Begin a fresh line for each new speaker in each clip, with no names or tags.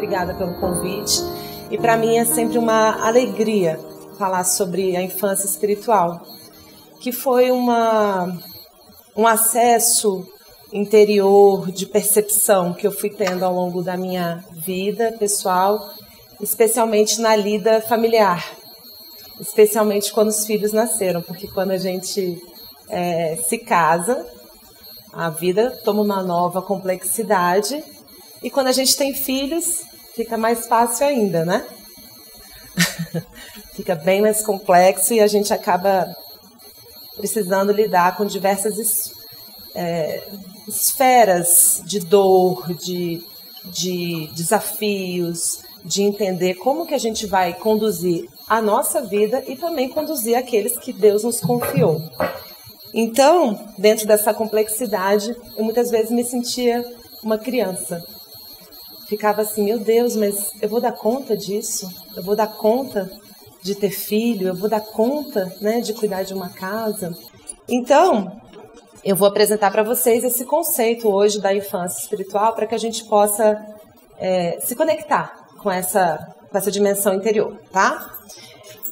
obrigada pelo convite. E para mim é sempre uma alegria falar sobre a infância espiritual, que foi um acesso interior de percepção que eu fui tendo ao longo da minha vida pessoal, especialmente na lida familiar, especialmente quando os filhos nasceram, porque quando a gente se casa, a vida toma uma nova complexidade, e quando a gente tem filhos, fica mais fácil ainda, né? Fica bem mais complexo e a gente acaba precisando lidar com diversas esferas de dor, de desafios, de entender como que a gente vai conduzir a nossa vida e também conduzir aqueles que Deus nos confiou. Então, dentro dessa complexidade, eu muitas vezes me sentia uma criança. Ficava assim, meu Deus, mas eu vou dar conta disso? Eu vou dar conta de ter filho? Eu vou dar conta, né, de cuidar de uma casa? Então, eu vou apresentar para vocês esse conceito hoje da infância espiritual para que a gente possa se conectar com essa dimensão interior, tá?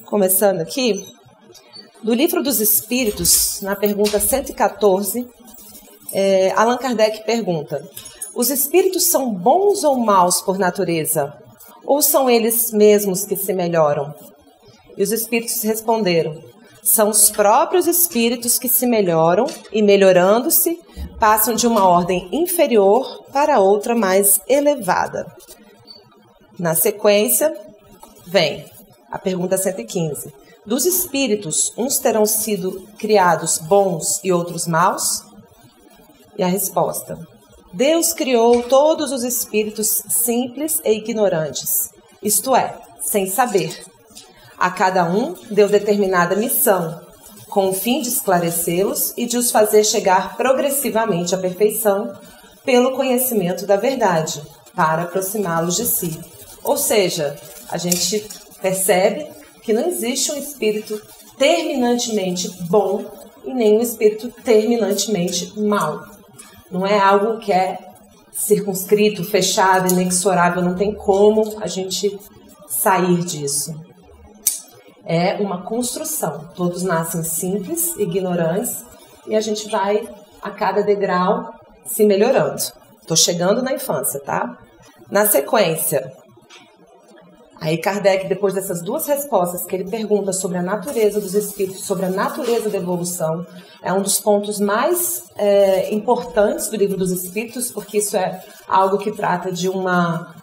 Começando aqui, do Livro dos Espíritos, na pergunta 114, Allan Kardec pergunta: os espíritos são bons ou maus por natureza? Ou são eles mesmos que se melhoram? E os espíritos responderam: são os próprios espíritos que se melhoram e, melhorando-se, passam de uma ordem inferior para outra mais elevada. Na sequência, vem a pergunta 115. Dos espíritos, uns terão sido criados bons e outros maus? E a resposta: Deus criou todos os espíritos simples e ignorantes, isto é, sem saber. A cada um deu determinada missão, com o fim de esclarecê-los e de os fazer chegar progressivamente à perfeição pelo conhecimento da verdade, para aproximá-los de si. Ou seja, a gente percebe que não existe um espírito terminantemente bom e nem um espírito terminantemente mau. Não é algo que é circunscrito, fechado, inexorável, não tem como a gente sair disso. É uma construção. Todos nascem simples, ignorantes, e a gente vai, a cada degrau, se melhorando. Estou chegando na infância, tá? Na sequência, aí Kardec, depois dessas duas respostas que ele pergunta sobre a natureza dos espíritos, sobre a natureza da evolução, é um dos pontos mais importantes do Livro dos Espíritos, porque isso é algo que trata de uma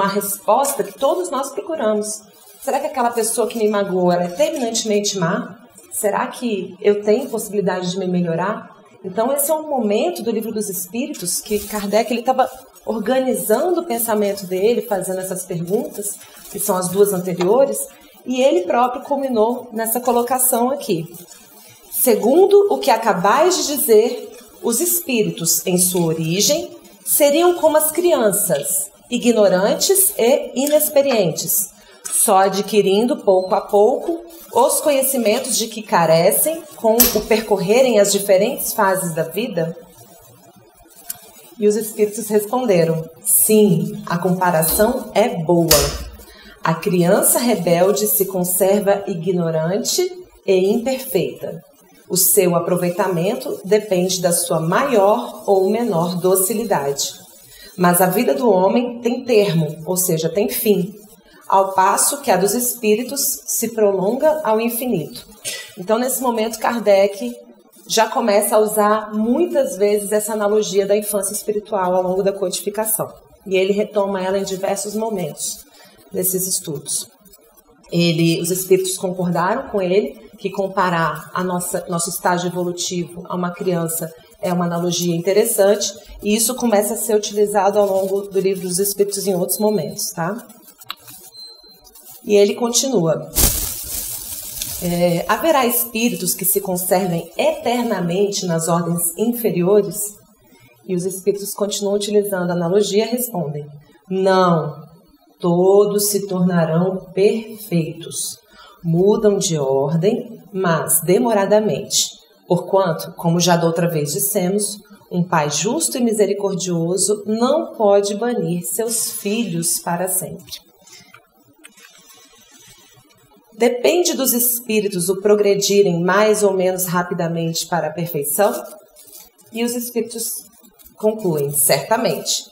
resposta que todos nós procuramos. Será que aquela pessoa que me magoou, ela é terminantemente má? Será que eu tenho possibilidade de me melhorar? Então, esse é um momento do Livro dos Espíritos que Kardec estava organizando o pensamento dele, fazendo essas perguntas, que são as duas anteriores, e ele próprio culminou nessa colocação aqui. Segundo o que acabais de dizer, os espíritos, em sua origem, seriam como as crianças, ignorantes e inexperientes, só adquirindo pouco a pouco os conhecimentos de que carecem com o percorrerem as diferentes fases da vida? E os espíritos responderam: sim, a comparação é boa. A criança rebelde se conserva ignorante e imperfeita. O seu aproveitamento depende da sua maior ou menor docilidade. Mas a vida do homem tem termo, ou seja, tem fim, ao passo que a dos espíritos se prolonga ao infinito. Então, nesse momento, Kardec já começa a usar muitas vezes essa analogia da infância espiritual ao longo da codificação. E ele retoma ela em diversos momentos desses estudos. Os espíritos concordaram com ele que comparar nosso estágio evolutivo a uma criança é uma analogia interessante, e isso começa a ser utilizado ao longo do Livro dos Espíritos em outros momentos, tá? E ele continua: haverá espíritos que se conservem eternamente nas ordens inferiores? E os espíritos continuam utilizando a analogia e respondem: não, todos se tornarão perfeitos. Mudam de ordem, mas demoradamente, porquanto, como já da outra vez dissemos, Um pai justo e misericordioso não pode banir seus filhos para sempre. Depende dos espíritos o progredirem mais ou menos rapidamente para a perfeição? E os espíritos concluem, certamente.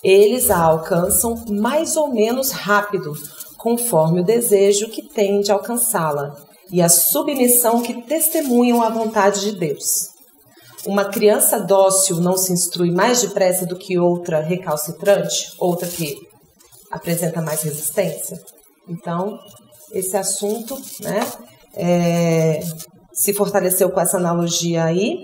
Eles a alcançam mais ou menos rápido, conforme o desejo que têm de alcançá-la e a submissão que testemunham à vontade de Deus. Uma criança dócil não se instrui mais depressa do que outra recalcitrante, outra que apresenta mais resistência? Então, esse assunto, né, se fortaleceu com essa analogia aí,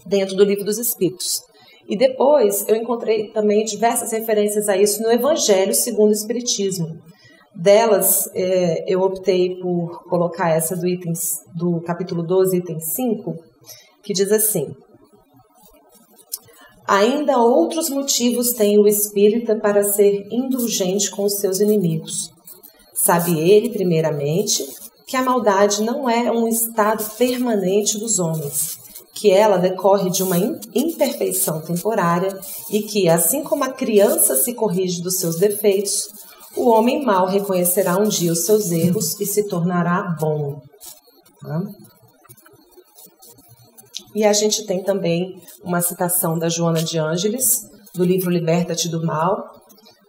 dentro do Livro dos Espíritos. E depois eu encontrei também diversas referências a isso no Evangelho segundo o Espiritismo. Delas, eu optei por colocar essa do capítulo 12, item 5, que diz assim: ainda outros motivos tem o espírita para ser indulgente com os seus inimigos. Sabe ele, primeiramente, que a maldade não é um estado permanente dos homens, que ela decorre de uma imperfeição temporária e que, assim como a criança se corrige dos seus defeitos, o homem mau reconhecerá um dia os seus erros e se tornará bom. E a gente tem também uma citação da Joana de Ângeles, do livro Liberta-te do Mal,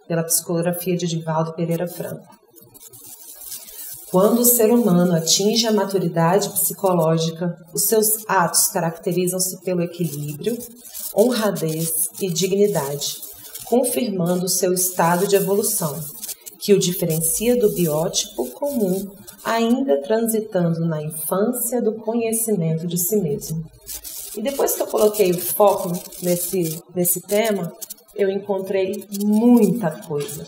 pela psicografia de Divaldo Pereira Franco. Quando o ser humano atinge a maturidade psicológica, os seus atos caracterizam-se pelo equilíbrio, honradez e dignidade, confirmando o seu estado de evolução, que o diferencia do biótipo comum, ainda transitando na infância do conhecimento de si mesmo. E depois que eu coloquei o foco nesse tema, eu encontrei muita coisa.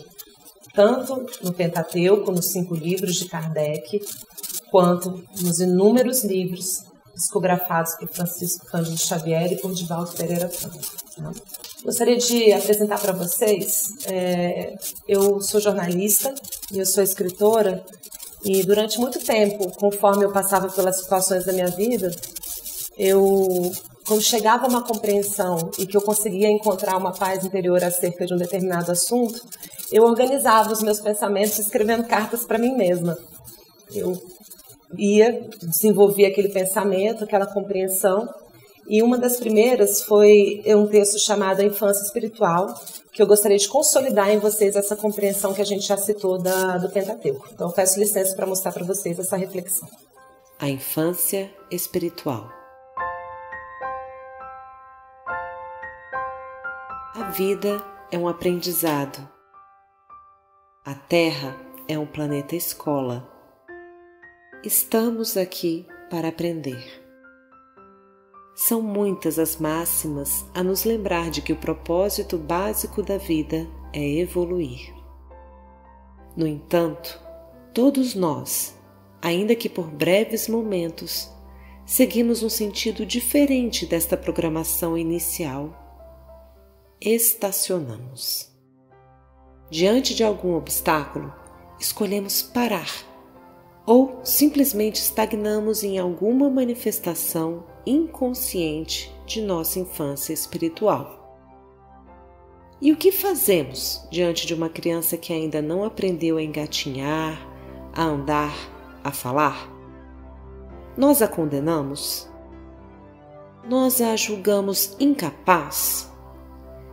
Tanto no Pentateuco, nos 5 livros de Kardec, quanto nos inúmeros livros psicografados por Francisco Cândido Xavier e por Divaldo Pereira Franco. Gostaria de apresentar para vocês, eu sou jornalista e eu sou escritora, e durante muito tempo, conforme eu passava pelas situações da minha vida, quando chegava a uma compreensão e que eu conseguia encontrar uma paz interior acerca de um determinado assunto, eu organizava os meus pensamentos escrevendo cartas para mim mesma. Eu desenvolvia aquele pensamento, aquela compreensão, e uma das primeiras foi um texto chamado A Infância Espiritual, que eu gostaria de consolidar em vocês essa compreensão que a gente já citou do Pentateuco. Então, eu peço licença para mostrar para vocês essa reflexão.
A Infância Espiritual. A vida é um aprendizado. A Terra é um planeta escola. Estamos aqui para aprender. São muitas as máximas a nos lembrar de que o propósito básico da vida é evoluir. No entanto, todos nós, ainda que por breves momentos, seguimos um sentido diferente desta programação inicial. Estacionamos. Diante de algum obstáculo, escolhemos parar ou simplesmente estagnamos em alguma manifestação inconsciente de nossa infância espiritual. E o que fazemos diante de uma criança que ainda não aprendeu a engatinhar, a andar, a falar? Nós a condenamos? Nós a julgamos incapaz?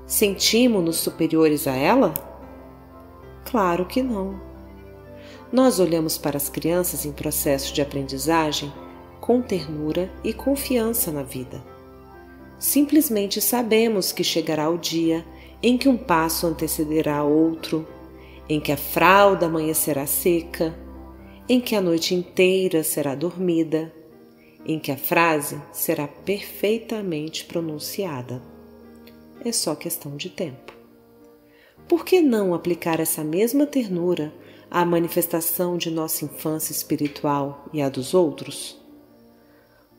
Sentimos-nos superiores a ela? Claro que não. Nós olhamos para as crianças em processo de aprendizagem com ternura e confiança na vida. Simplesmente sabemos que chegará o dia em que um passo antecederá outro, em que a fralda amanhecerá seca, em que a noite inteira será dormida, em que a frase será perfeitamente pronunciada. É só questão de tempo. Por que não aplicar essa mesma ternura à manifestação de nossa infância espiritual e à dos outros?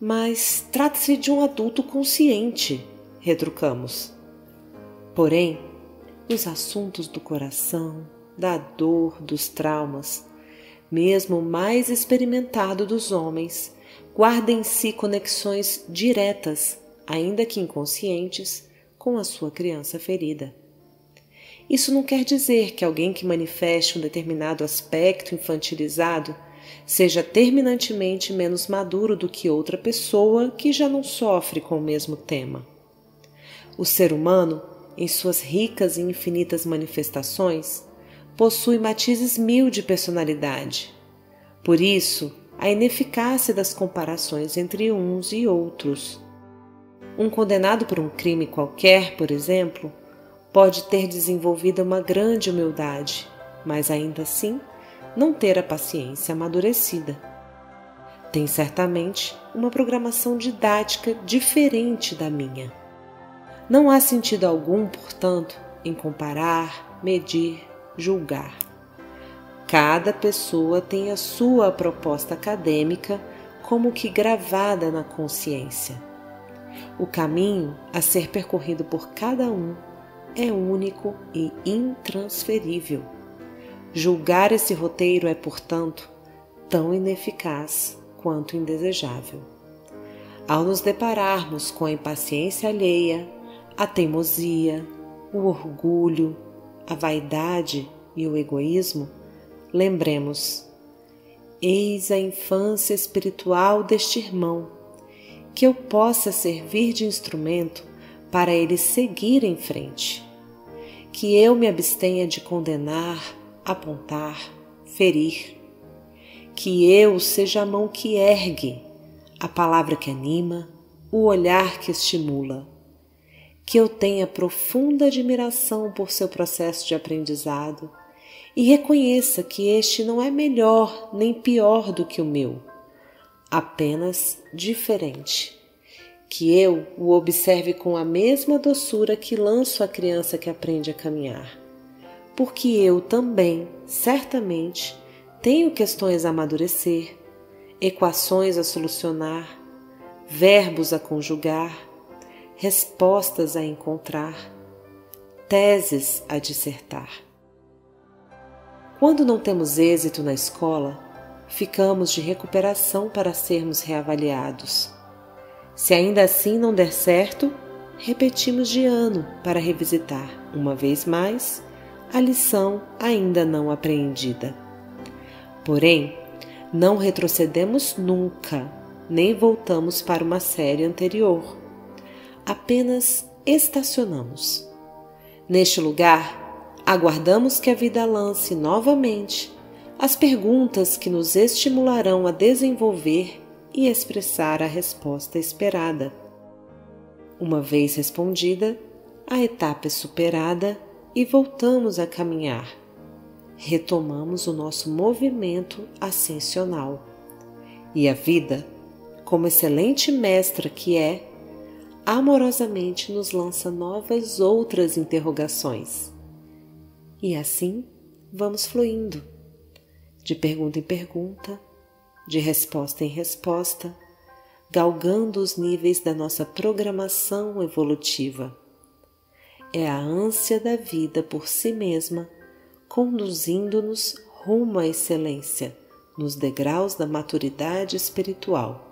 Mas trata-se de um adulto consciente, retrucamos. Porém, os assuntos do coração, da dor, dos traumas, mesmo o mais experimentado dos homens, guarda em si conexões diretas ainda que inconscientes, com a sua criança ferida. Isso não quer dizer que alguém que manifeste um determinado aspecto infantilizado seja terminantemente menos maduro do que outra pessoa que já não sofre com o mesmo tema. O ser humano, em suas ricas e infinitas manifestações, possui matizes mil de personalidade. Por isso, a ineficácia das comparações entre uns e outros. Um condenado por um crime qualquer, por exemplo, pode ter desenvolvido uma grande humildade, mas ainda assim não ter a paciência amadurecida. Tem certamente uma programação didática diferente da minha. Não há sentido algum, portanto, em comparar, medir, julgar. Cada pessoa tem a sua proposta acadêmica como que gravada na consciência. O caminho a ser percorrido por cada um é único e intransferível. Julgar esse roteiro é, portanto, tão ineficaz quanto indesejável. Ao nos depararmos com a impaciência alheia, a teimosia, o orgulho, a vaidade e o egoísmo, lembremos: eis a infância espiritual deste irmão, que eu possa servir de instrumento para ele seguir em frente, que eu me abstenha de condenar, apontar, ferir, que eu seja a mão que ergue, a palavra que anima, o olhar que estimula, que eu tenha profunda admiração por seu processo de aprendizado e reconheça que este não é melhor nem pior do que o meu, apenas diferente. Que eu o observe com a mesma doçura que lanço à criança que aprende a caminhar, porque eu também, certamente, tenho questões a amadurecer, equações a solucionar, verbos a conjugar, respostas a encontrar, teses a dissertar. Quando não temos êxito na escola, ficamos de recuperação para sermos reavaliados. Se ainda assim não der certo, repetimos de ano para revisitar, uma vez mais, a lição ainda não apreendida. Porém, não retrocedemos nunca, nem voltamos para uma série anterior. Apenas estacionamos. Neste lugar, aguardamos que a vida lance novamente as perguntas que nos estimularão a desenvolver e expressar a resposta esperada. Uma vez respondida, a etapa é superada e voltamos a caminhar. Retomamos o nosso movimento ascensional. E a vida, como excelente mestra que é, amorosamente nos lança novas outras interrogações. E assim vamos fluindo, de pergunta em pergunta, de resposta em resposta, galgando os níveis da nossa programação evolutiva. É a ânsia da vida por si mesma, conduzindo-nos rumo à excelência, nos degraus da maturidade espiritual.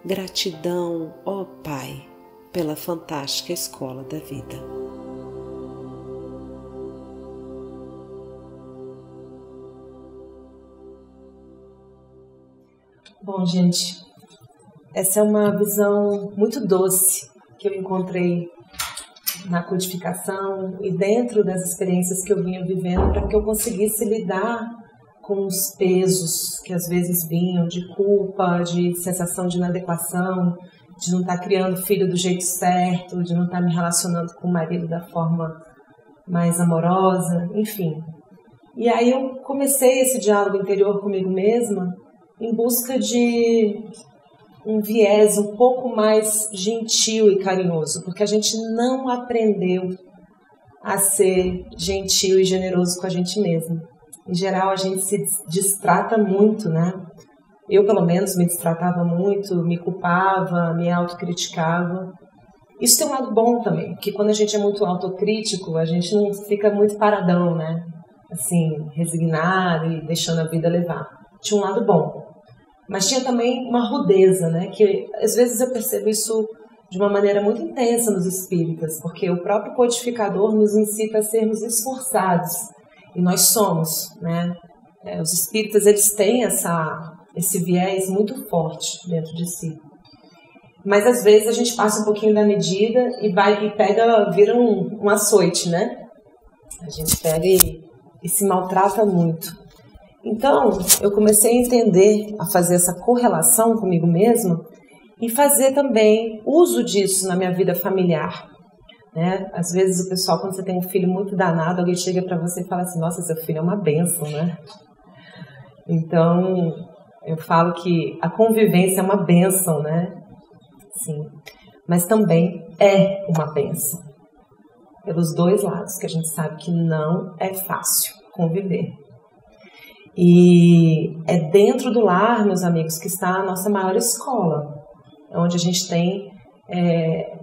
Gratidão, ó Pai, pela fantástica escola da vida.
Bom, gente, essa é uma visão muito doce que eu encontrei na codificação e dentro das experiências que eu vinha vivendo para que eu conseguisse lidar com os pesos que às vezes vinham de culpa, de sensação de inadequação, de não estar criando filho do jeito certo, de não estar me relacionando com o marido da forma mais amorosa, enfim. E aí eu comecei esse diálogo interior comigo mesma em busca de um viés um pouco mais gentil e carinhoso, porque a gente não aprendeu a ser gentil e generoso com a gente mesmo. Em geral, a gente se destrata muito, né? Eu, pelo menos, me destratava muito, me culpava, me autocriticava. Isso tem um lado bom também, porque quando a gente é muito autocrítico, a gente não fica muito paradão, né? Assim, resignado e deixando a vida levar. Tinha um lado bom. Mas tinha também uma rudeza, né? Que às vezes eu percebo isso de uma maneira muito intensa nos espíritas, porque o próprio codificador nos incita a sermos esforçados, e nós somos, né? Os espíritas, eles têm esse viés muito forte dentro de si. Mas às vezes a gente passa um pouquinho da medida e vira um açoite, né? A gente pega e se maltrata muito. Então, eu comecei a entender, a fazer essa correlação comigo mesma e fazer também uso disso na minha vida familiar. Né? Às vezes o pessoal, quando você tem um filho muito danado, alguém chega para você e fala assim, nossa, seu filho é uma bênção, né? Então, eu falo que a convivência é uma bênção, né? Sim, mas também é uma bênção. Pelos dois lados, que a gente sabe que não é fácil conviver. E é dentro do lar, meus amigos, que está a nossa maior escola, onde a gente tem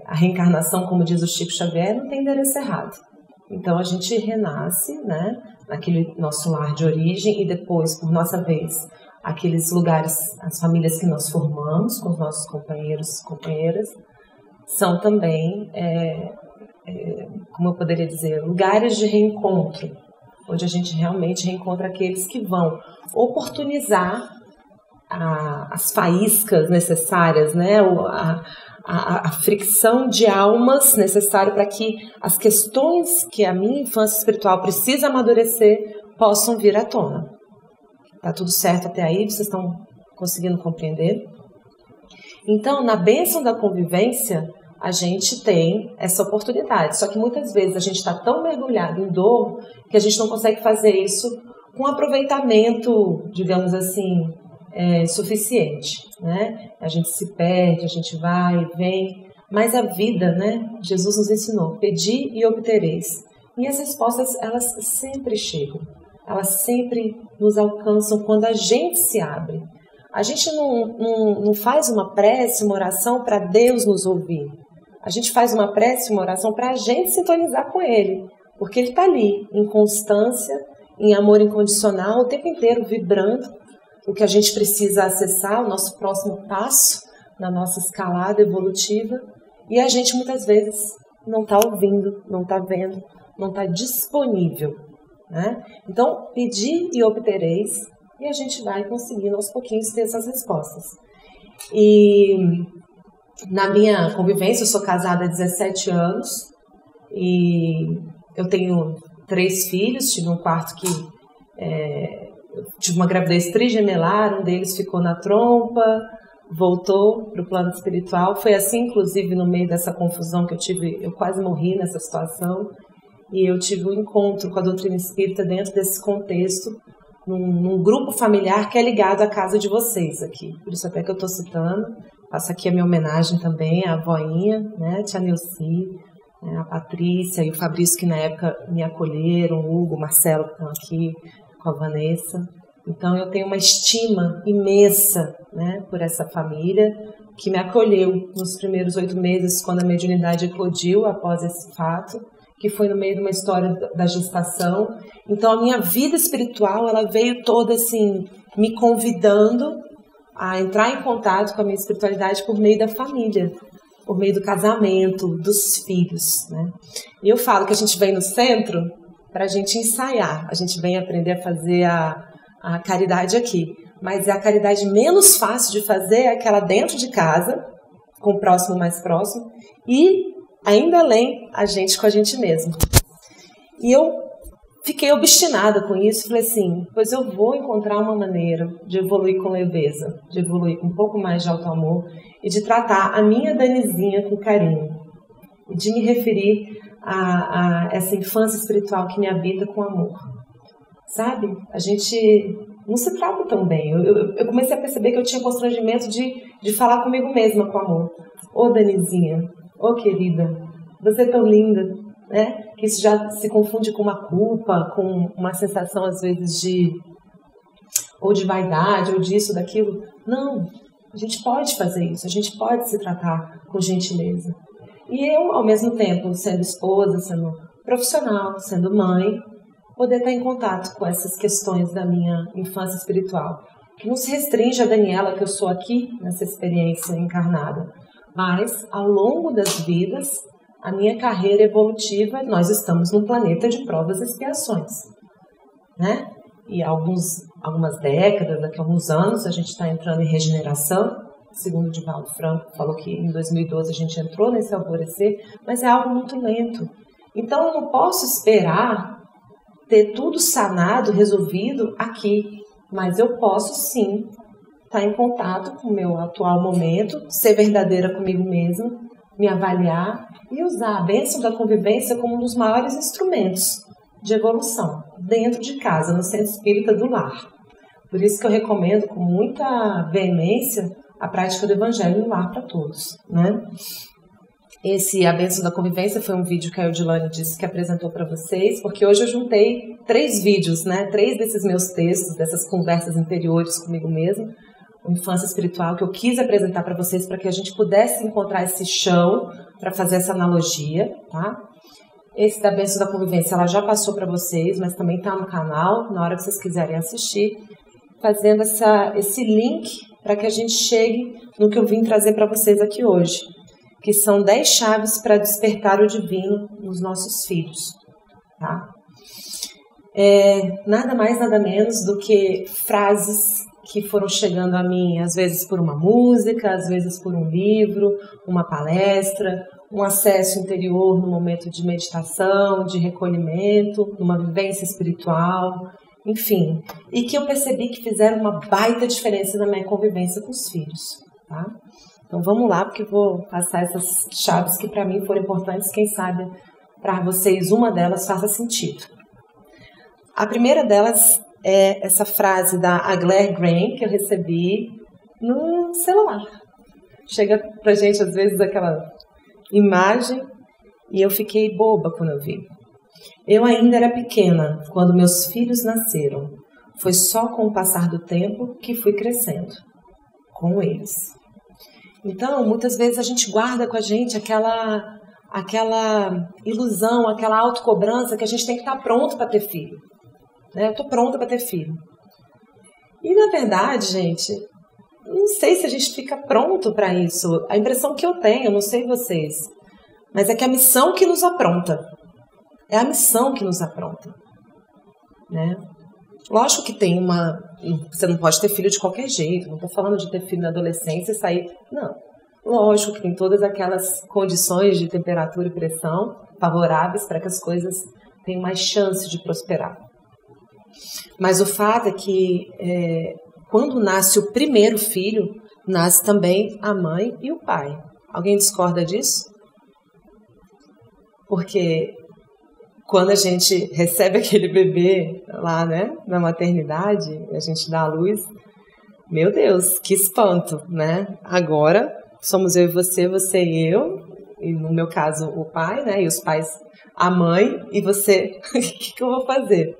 a reencarnação, como diz o Chico Xavier, não tem endereço errado. Então a gente renasce, né, naquele nosso lar de origem e depois, por nossa vez, aqueles lugares, as famílias que nós formamos com os nossos companheiros e companheiras, são também, como eu poderia dizer, lugares de reencontro, onde a gente realmente reencontra aqueles que vão oportunizar as faíscas necessárias, né? A fricção de almas necessária para que as questões que a minha infância espiritual precisa amadurecer possam vir à tona. Tá tudo certo até aí? Vocês estão conseguindo compreender? Então, na bênção da convivência, a gente tem essa oportunidade. Só que muitas vezes a gente está tão mergulhado em dor que a gente não consegue fazer isso com aproveitamento, digamos assim, suficiente, né? A gente se perde, a gente vai e vem, mas a vida, né? Jesus nos ensinou, pedi e obtereis. E as respostas, elas sempre chegam, elas sempre nos alcançam quando a gente se abre. A gente não faz uma prece, uma oração para Deus nos ouvir. A gente faz uma prece, uma oração para a gente sintonizar com Ele, porque Ele está ali, em constância, em amor incondicional, o tempo inteiro vibrando. O que a gente precisa acessar, o nosso próximo passo na nossa escalada evolutiva, e a gente muitas vezes não está ouvindo, não está vendo, não está disponível, né? Então, pedir e obtereis, e a gente vai conseguindo aos pouquinhos ter essas respostas. E na minha convivência, eu sou casada há 17 anos, e eu tenho 3 filhos, tive um quarto que... tive uma gravidez trigemelar, um deles ficou na trompa, voltou para o plano espiritual. Foi assim, inclusive, no meio dessa confusão que eu tive, eu quase morri nessa situação, e eu tive um encontro com a doutrina espírita dentro desse contexto, num grupo familiar que é ligado à casa de vocês aqui. Por isso até que eu estou citando, faço aqui a minha homenagem também à voinha, né, tia Neuci, a Patrícia e o Fabrício, que na época me acolheram, o Hugo, o Marcelo, que estão aqui, com a Vanessa. Então eu tenho uma estima imensa, né, por essa família que me acolheu nos primeiros 8 meses, quando a mediunidade eclodiu após esse fato, que foi no meio de uma história da gestação. Então a minha vida espiritual, ela veio toda assim, me convidando a entrar em contato com a minha espiritualidade por meio da família, por meio do casamento, dos filhos, né? E eu falo que a gente vem no centro para a gente ensaiar, a gente vem aprender a fazer a caridade aqui, mas a caridade menos fácil de fazer é aquela dentro de casa, com o próximo mais próximo, e ainda além, a gente com a gente mesmo. E eu fiquei obstinada com isso, falei assim, pois eu vou encontrar uma maneira de evoluir com leveza, de evoluir com um pouco mais de auto-amor e de tratar a minha Danizinha com carinho, e de me referir a essa infância espiritual que me habita com amor. Sabe? A gente não se trata tão bem. Eu comecei a perceber que eu tinha constrangimento de falar comigo mesma com amor. Ô Danizinha, ô querida, você é tão linda, né? Que isso já se confunde com uma culpa, com uma sensação às vezes de vaidade, ou disso, daquilo. Não, a gente pode fazer isso, a gente pode se tratar com gentileza. E eu, ao mesmo tempo, sendo esposa, sendo profissional, sendo mãe, poder estar em contato com essas questões da minha infância espiritual, que não se restringe a Daniela, que eu sou aqui, nessa experiência encarnada, Mas, ao longo das vidas, a minha carreira evolutiva, nós estamos num planeta de provas e expiações, né? E algumas décadas, daqui a alguns anos, a gente está entrando em regeneração. Segundo o Divaldo Franco falou que em 2012 a gente entrou nesse alvorecer, mas é algo muito lento. Então, eu não posso esperar ter tudo sanado, resolvido aqui, mas eu posso sim estar em contato com o meu atual momento, ser verdadeira comigo mesma, me avaliar e usar a bênção da convivência como um dos maiores instrumentos de evolução dentro de casa, no centro espírita do lar. Por isso que eu recomendo com muita veemência a prática do Evangelho no lar para todos, né? A bênção da convivência foi um vídeo que a Eudilane disse que apresentou para vocês, porque hoje eu juntei 3 vídeos, né? 3 desses meus textos, dessas conversas interiores comigo mesma, infância espiritual, que eu quis apresentar para vocês para que a gente pudesse encontrar esse chão para fazer essa analogia, tá? Esse da bênção da convivência, ela já passou para vocês, mas também está no canal, na hora que vocês quiserem assistir, fazendo esse link para que a gente chegue no que eu vim trazer para vocês aqui hoje, que são 10 chaves para despertar o divino nos nossos filhos, tá? Nada mais, nada menos do que frases que foram chegando a mim, às vezes por uma música, às vezes por um livro, uma palestra, um acesso interior no momento de meditação, de recolhimento, numa vivência espiritual, enfim. E que eu percebi que fizeram uma baita diferença na minha convivência com os filhos, tá? Então vamos lá, porque eu vou passar essas chaves que para mim foram importantes, quem sabe para vocês uma delas faça sentido. A primeira delas é essa frase da Aglaé Graham, que eu recebi no celular. Chega pra gente às vezes aquela imagem e eu fiquei boba quando eu vi. Eu ainda era pequena quando meus filhos nasceram. Foi só com o passar do tempo que fui crescendo com eles. Então, muitas vezes a gente guarda com a gente aquela ilusão, aquela autocobrança que a gente tem que estar pronto para ter filho. Eu estou pronta para ter filho. E, na verdade, gente, não sei se a gente fica pronto para isso. A impressão que eu tenho, não sei vocês, mas é que a missão que nos apronta. É a missão que nos apronta, né? Lógico que tem você não pode ter filho de qualquer jeito. Não estou falando de ter filho na adolescência e sair... Não. Lógico que tem todas aquelas condições de temperatura e pressão favoráveis para que as coisas tenham mais chance de prosperar. Mas o fato é que quando nasce o primeiro filho, nasce também a mãe e o pai. Alguém discorda disso? Porque quando a gente recebe aquele bebê lá, né, na maternidade, a gente dá à luz, meu Deus, que espanto, né? Agora somos eu e você e eu, e no meu caso o pai, né, e os pais, a mãe, e você, o que eu vou fazer,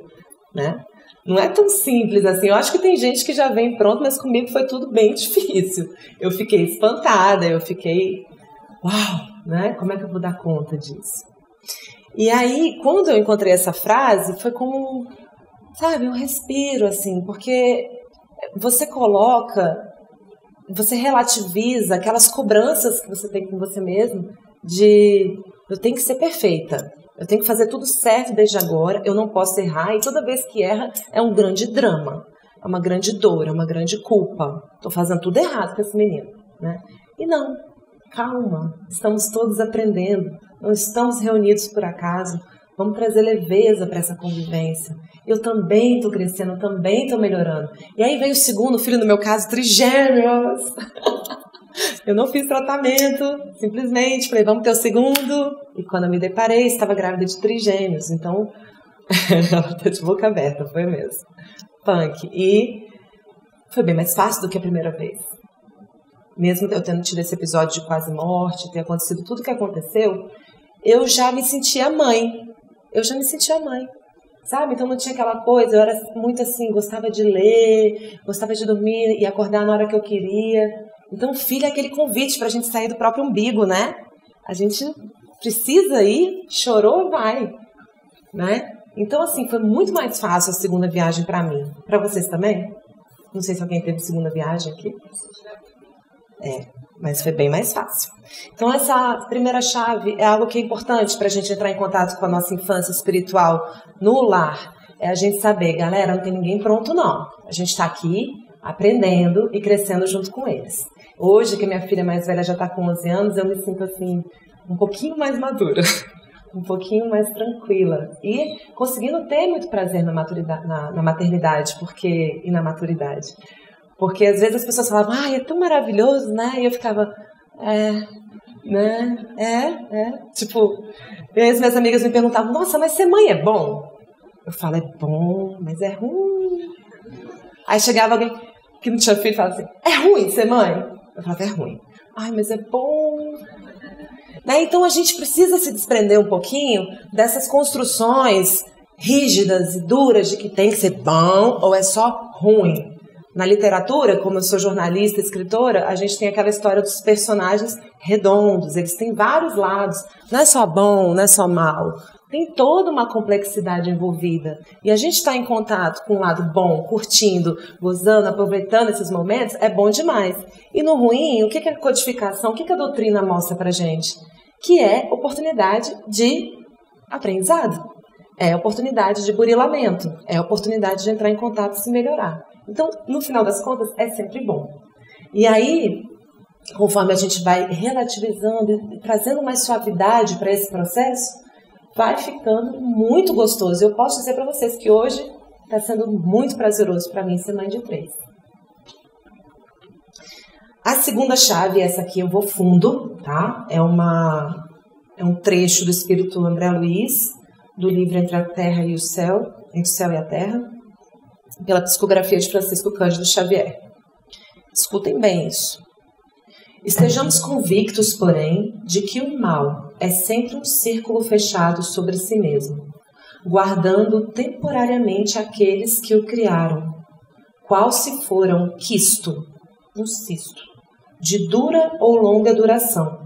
né? Não é tão simples assim. Eu acho que tem gente que já vem pronto, mas comigo foi tudo bem difícil. Eu fiquei espantada, eu fiquei, uau, né? Como é que eu vou dar conta disso? E aí, quando eu encontrei essa frase, foi como, sabe, um respiro, assim, porque você relativiza aquelas cobranças que você tem com você mesmo de eu tenho que ser perfeita. Eu tenho que fazer tudo certo desde agora, eu não posso errar, e toda vez que erra é um grande drama, é uma grande dor, é uma grande culpa. Estou fazendo tudo errado com esse menino, né? E não, calma, estamos todos aprendendo, não estamos reunidos por acaso, vamos trazer leveza para essa convivência. Eu também estou crescendo, eu também estou melhorando. E aí veio o segundo filho, no meu caso, trigêmeos. Eu não fiz tratamento, simplesmente falei, vamos ter o segundo. E quando eu me deparei, estava grávida de trigêmeos. Então, ela está de boca aberta, foi mesmo. Punk. E foi bem mais fácil do que a primeira vez. Mesmo eu tendo tido esse episódio de quase morte, ter acontecido tudo o que aconteceu, eu já me sentia mãe. Sabe? Então não tinha aquela coisa, eu era muito assim, gostava de ler, gostava de dormir e acordar na hora que eu queria. Então, filho é aquele convite para a gente sair do próprio umbigo, né? A gente precisa ir, chorou, vai, né? Então, assim, foi muito mais fácil a segunda viagem para mim. Para vocês também? Não sei se alguém teve segunda viagem aqui. mas foi bem mais fácil. Então essa primeira chave é algo que é importante para a gente entrar em contato com a nossa infância espiritual no lar. É a gente saber, galera, não tem ninguém pronto não. A gente está aqui aprendendo e crescendo junto com eles. Hoje, que minha filha mais velha já está com 11 anos, eu me sinto assim, um pouquinho mais madura, um pouquinho mais tranquila. E conseguindo ter muito prazer na maternidade e na maturidade. Porque às vezes as pessoas falavam, é tão maravilhoso, né? E eu ficava, Tipo, e aí as minhas amigas me perguntavam, nossa, mas ser mãe é bom? Eu falo, é bom, mas é ruim. Aí chegava alguém que não tinha filho e falava assim, é ruim ser mãe? Eu falava, é ruim. Ai, mas é bom. Né? Então a gente precisa se desprender um pouquinho dessas construções rígidas e duras de que tem que ser bom ou é só ruim. Na literatura, como eu sou jornalista, escritora, a gente tem aquela história dos personagens redondos, eles têm vários lados, não é só bom, não é só mal, tem toda uma complexidade envolvida. E a gente está em contato com o lado bom, curtindo, gozando, aproveitando esses momentos, é bom demais. E no ruim, o que é a codificação, o que a doutrina mostra pra gente? Que é oportunidade de aprendizado, é oportunidade de burilamento, é oportunidade de entrar em contato e se melhorar. Então, no final das contas, é sempre bom. E aí, conforme a gente vai relativizando e trazendo mais suavidade para esse processo, vai ficando muito gostoso. Eu posso dizer para vocês que hoje está sendo muito prazeroso para mim ser mãe de 3. A segunda chave, essa aqui eu vou fundo, tá? É um trecho do Espírito André Luiz, do livro Entre a Terra e o Céu, Entre o Céu e a Terra, pela psicografia de Francisco Cândido Xavier. Escutem bem isso. Estejamos convictos, porém, de que o mal é sempre um círculo fechado sobre si mesmo, guardando temporariamente aqueles que o criaram, qual se fora um quisto, um cisto, de dura ou longa duração,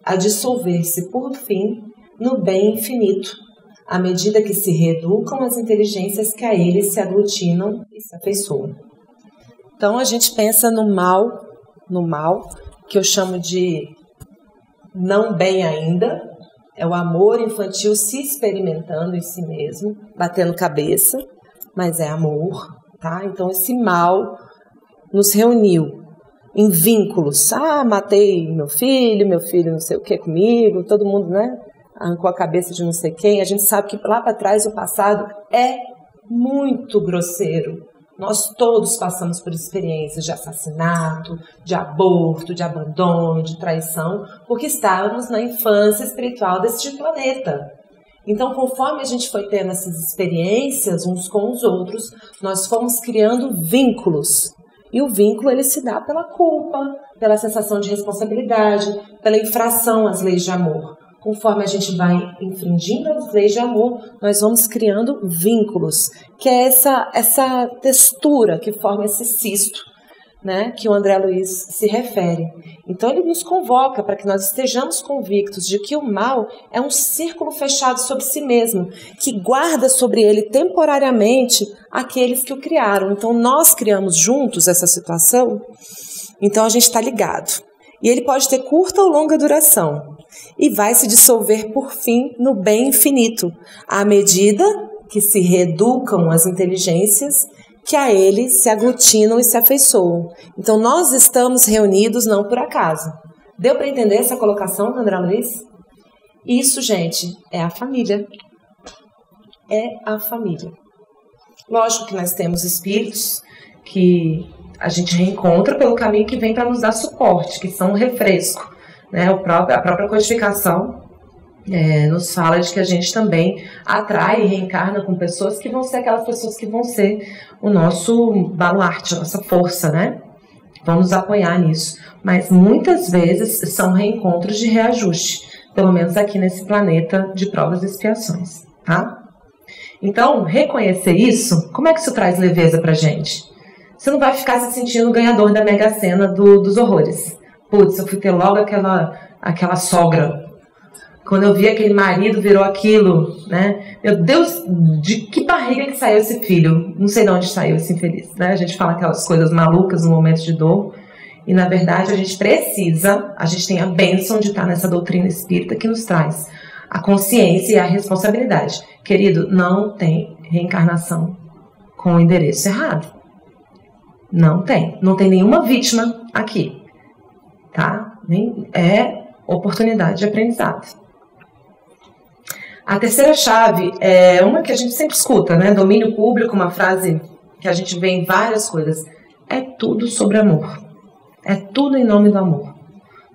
a dissolver-se, por fim, no bem infinito, à medida que se reeducam as inteligências que a eles se aglutinam e se afeiçoam. Então a gente pensa no mal, que eu chamo de não bem ainda, é o amor infantil se experimentando em si mesmo, batendo cabeça, mas é amor, tá? Então esse mal nos reuniu em vínculos. Matei meu filho não sei o que comigo, todo mundo, né? Arrancou a cabeça de não sei quem. A gente sabe que lá para trás o passado é muito grosseiro. Nós todos passamos por experiências de assassinato, de aborto, de abandono, de traição, porque estávamos na infância espiritual deste planeta. Então, conforme a gente foi tendo essas experiências uns com os outros, nós fomos criando vínculos. E o vínculo ele se dá pela culpa, pela sensação de responsabilidade, pela infração às leis de amor. Conforme a gente vai infringindo as leis de amor, nós vamos criando vínculos, que é essa textura que forma esse cisto, né, que o André Luiz se refere. Então ele nos convoca para que nós estejamos convictos de que o mal é um círculo fechado sobre si mesmo, que guarda sobre ele temporariamente aqueles que o criaram. Então nós criamos juntos essa situação, então a gente está ligado. E ele pode ter curta ou longa duração. E vai se dissolver, por fim, no bem infinito, à medida que se reeducam as inteligências que a ele se aglutinam e se afeiçoam. Então, nós estamos reunidos não por acaso. Deu para entender essa colocação do André Luiz? Isso, gente, é a família. É a família. Lógico que nós temos espíritos que a gente reencontra pelo caminho que vem para nos dar suporte, que são um refresco. Né? A própria codificação nos fala de que a gente também atrai e reencarna com pessoas que vão ser aquelas pessoas que vão ser o nosso baluarte, a nossa força, né? Vão nos apoiar nisso. Mas muitas vezes são reencontros de reajuste, pelo menos aqui nesse planeta de provas e expiações, tá? Então, reconhecer isso, como é que isso traz leveza pra gente? Você não vai ficar se sentindo ganhador da Mega Sena dos horrores. Putz, eu fui ter logo aquela sogra. Quando eu vi aquele marido, virou aquilo, né? Meu Deus, de que barriga que saiu esse filho? Não sei de onde saiu esse infeliz, né? A gente fala aquelas coisas malucas no momento de dor. E, na verdade, a gente tem a bênção de estar nessa doutrina espírita que nos traz a consciência e a responsabilidade. Querido, não tem reencarnação com o endereço errado. Não tem. Não tem nenhuma vítima aqui. Tá? É oportunidade de aprendizado. A terceira chave é uma que a gente sempre escuta, né? Domínio público, uma frase que a gente vê em várias coisas. É tudo sobre amor. É tudo em nome do amor.